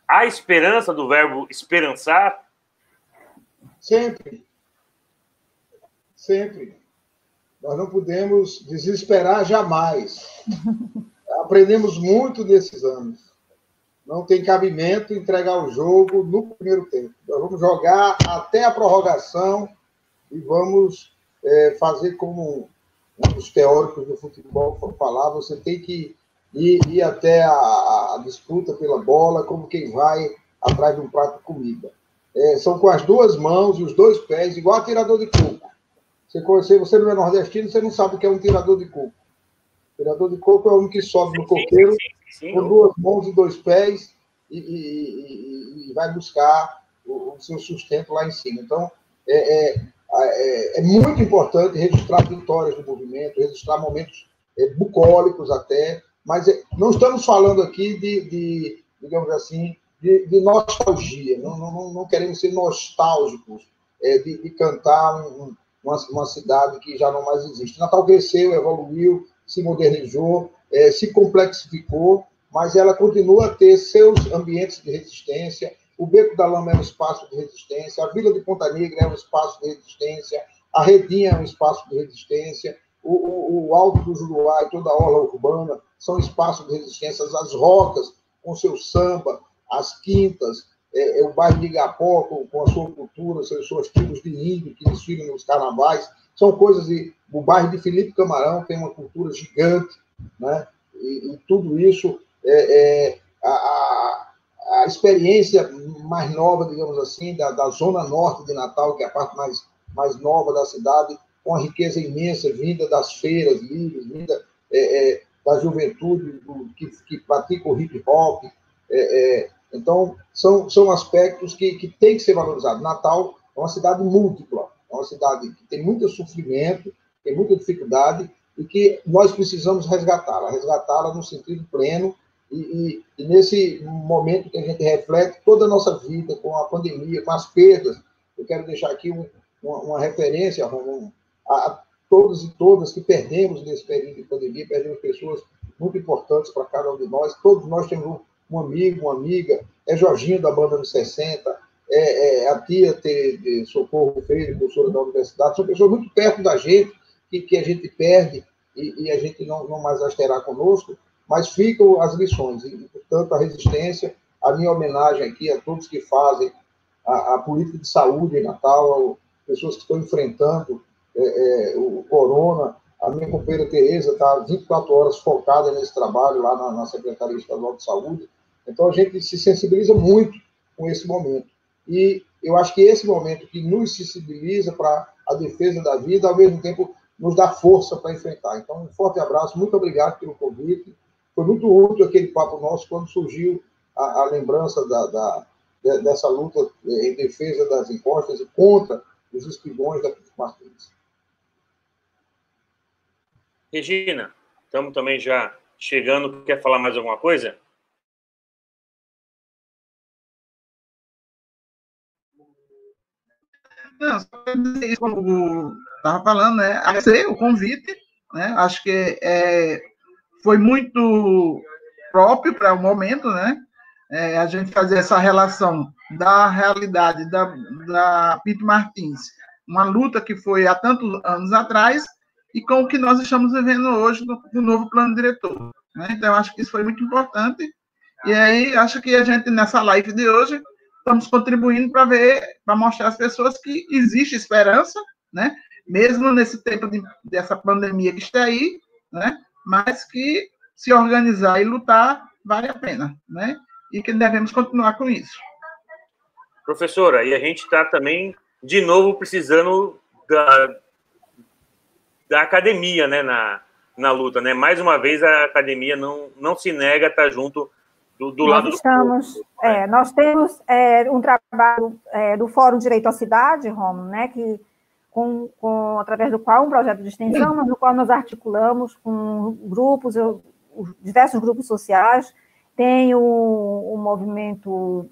A esperança do verbo esperançar? Sempre. Sempre. Nós não podemos desesperar jamais. Aprendemos muito nesses anos. Não tem cabimento entregar o jogo no primeiro tempo. Nós vamos jogar até a prorrogação e vamos fazer como um dos teóricos do futebol falar, você tem que ir até a disputa pela bola como quem vai atrás de um prato de comida. São com as duas mãos e os dois pés, igual a tirador de coco. Você não é nordestino, você não sabe o que é um tirador de coco. Tirador de coco é o homem que sobe no coqueiro com duas mãos e dois pés e vai buscar o seu sustento lá em cima. Então, é muito importante registrar vitórias do movimento, registrar momentos bucólicos até, mas não estamos falando aqui digamos assim, de nostalgia, não queremos ser nostálgicos de cantar uma cidade que já não mais existe. Natal cresceu, evoluiu, se modernizou, se complexificou, mas ela continua a ter seus ambientes de resistência. O Beco da Lama é um espaço de resistência, a Vila de Ponta Negra é um espaço de resistência, A Redinha é um espaço de resistência, o Alto do Juruá e toda a orla urbana são espaços de resistência, as rocas com seu samba, as quintas, o bairro de Igapó com a sua cultura, suas tribos de índio que desfilam nos carnavais, são coisas o bairro de Felipe Camarão tem uma cultura gigante, né? E tudo isso a experiência mais nova, digamos assim, da zona norte de Natal, que é a parte mais nova da cidade, com a riqueza imensa vinda das feiras livres, vinda da juventude que pratica o hip hop. Então, são aspectos que têm que ser valorizados. Natal é uma cidade múltipla, é uma cidade que tem muito sofrimento, tem muita dificuldade, e que nós precisamos resgatá-la no sentido pleno, e nesse momento que a gente reflete toda a nossa vida, com a pandemia, com as perdas. Eu quero deixar aqui uma referência, Romulo, a todos e todas que perdemos nesse período de pandemia, perdemos pessoas muito importantes para cada um de nós. Todos nós temos um amigo, uma amiga, Jorginho da banda dos 60, a tia de Socorro Freire, professora da universidade, são pessoas muito perto da gente, que a gente perde e a gente não mais as terá conosco, mas ficam as lições. E, portanto, a resistência, a minha homenagem aqui a todos que fazem a política de saúde em Natal, pessoas que estão enfrentando o corona. A minha companheira Tereza está 24 horas focada nesse trabalho lá na Secretaria Estadual de Saúde. Então, a gente se sensibiliza muito com esse momento. E eu acho que esse momento que nos sensibiliza para a defesa da vida, ao mesmo tempo, nos dá força para enfrentar. Então, um forte abraço, muito obrigado pelo convite. Foi muito útil aquele papo nosso quando surgiu a lembrança dessa luta em defesa das encostas e contra os espigões da Pinto Martins. Regina, estamos também já chegando. Quer falar mais alguma coisa? Não, só para dizer isso, como estava falando, né? Agradecer o convite, né? Acho que foi muito próprio para o momento, né? A gente fazer essa relação da realidade da Pinto Martins, uma luta que foi há tantos anos atrás, e com o que nós estamos vivendo hoje no novo plano diretor, né? Então, acho que isso foi muito importante. E aí, acho que a gente, nessa live de hoje, estamos contribuindo para mostrar às pessoas que existe esperança, né? Mesmo nesse tempo dessa pandemia que está aí, né? Mas que se organizar e lutar vale a pena, né? E que devemos continuar com isso. Professora, e a gente está também, de novo, precisando da academia, né, na luta, né? Mais uma vez, a academia não se nega a estar junto do lado do povo, né? Nós temos um trabalho do Fórum Direito à Cidade, Romulo, né, que através do qual um projeto de extensão, mas no qual nós articulamos com grupos, diversos grupos sociais. Tem o movimento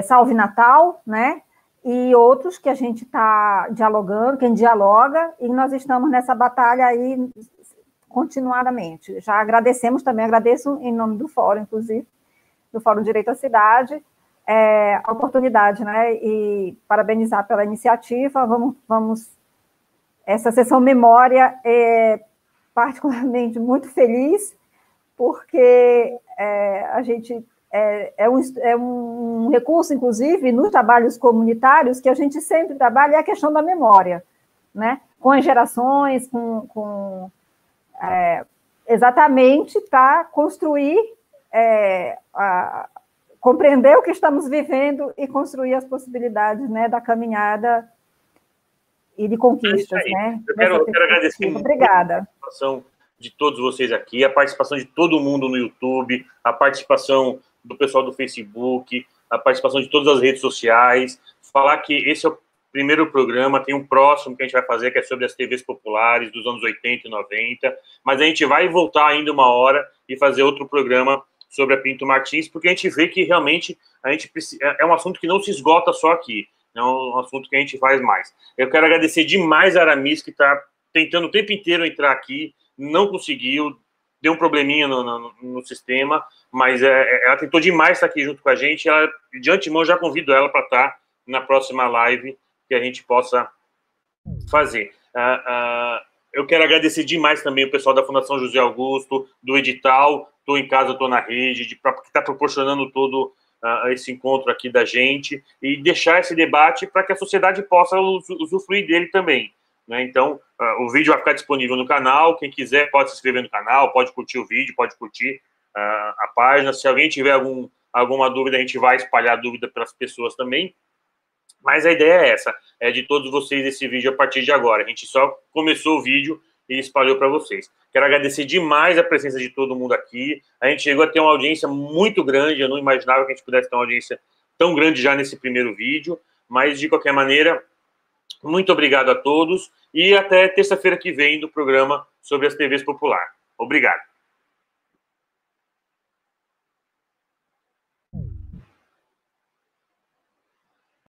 Salve Natal, né? E outros que a gente está dialogando, quem dialoga, e nós estamos nessa batalha aí continuadamente. Já agradecemos também, agradeço em nome do Fórum, inclusive, do Fórum Direito à Cidade, a oportunidade, né? E parabenizar pela iniciativa. Vamos essa sessão memória é particularmente muito feliz, porque a gente é um recurso, inclusive, nos trabalhos comunitários, que a gente sempre trabalha, é a questão da memória, né? Com as gerações, exatamente para construir, compreender o que estamos vivendo e construir as possibilidades, né, da caminhada e de conquistas, né? Eu quero agradecer muito Obrigada. A participação de todos vocês aqui, a participação de todo mundo no YouTube, a participação do pessoal do Facebook, a participação de todas as redes sociais. Falar que esse é o primeiro programa, tem um próximo que a gente vai fazer, que é sobre as TVs populares dos anos 80 e 90, mas a gente vai voltar ainda uma hora e fazer outro programa sobre a Pinto Martins, porque a gente vê que realmente é um assunto que não se esgota só aqui, é um assunto que a gente faz mais. Eu quero agradecer demais a Aramis, que está tentando o tempo inteiro entrar aqui, não conseguiu, deu um probleminha no sistema, mas ela tentou demais estar aqui junto com a gente. De antemão, já convido ela para estar na próxima live, que a gente possa fazer. Eu quero agradecer demais também o pessoal da Fundação José Augusto, do edital, Estou em Casa, Estou na Rede, que está proporcionando todo esse encontro aqui da gente, e deixar esse debate para que a sociedade possa usufruir dele também. Né? Então, o vídeo vai ficar disponível no canal, quem quiser pode se inscrever no canal, pode curtir o vídeo, pode curtir a página. Se alguém tiver alguma dúvida, a gente vai espalhar a dúvida para as pessoas também. Mas a ideia é essa, é de todos vocês esse vídeo a partir de agora. A gente só começou o vídeo e espalhou para vocês. Quero agradecer demais a presença de todo mundo aqui. A gente chegou a ter uma audiência muito grande, eu não imaginava que a gente pudesse ter uma audiência tão grande já nesse primeiro vídeo, mas de qualquer maneira, muito obrigado a todos e até terça-feira que vem do programa sobre as TVs Popular. Obrigado.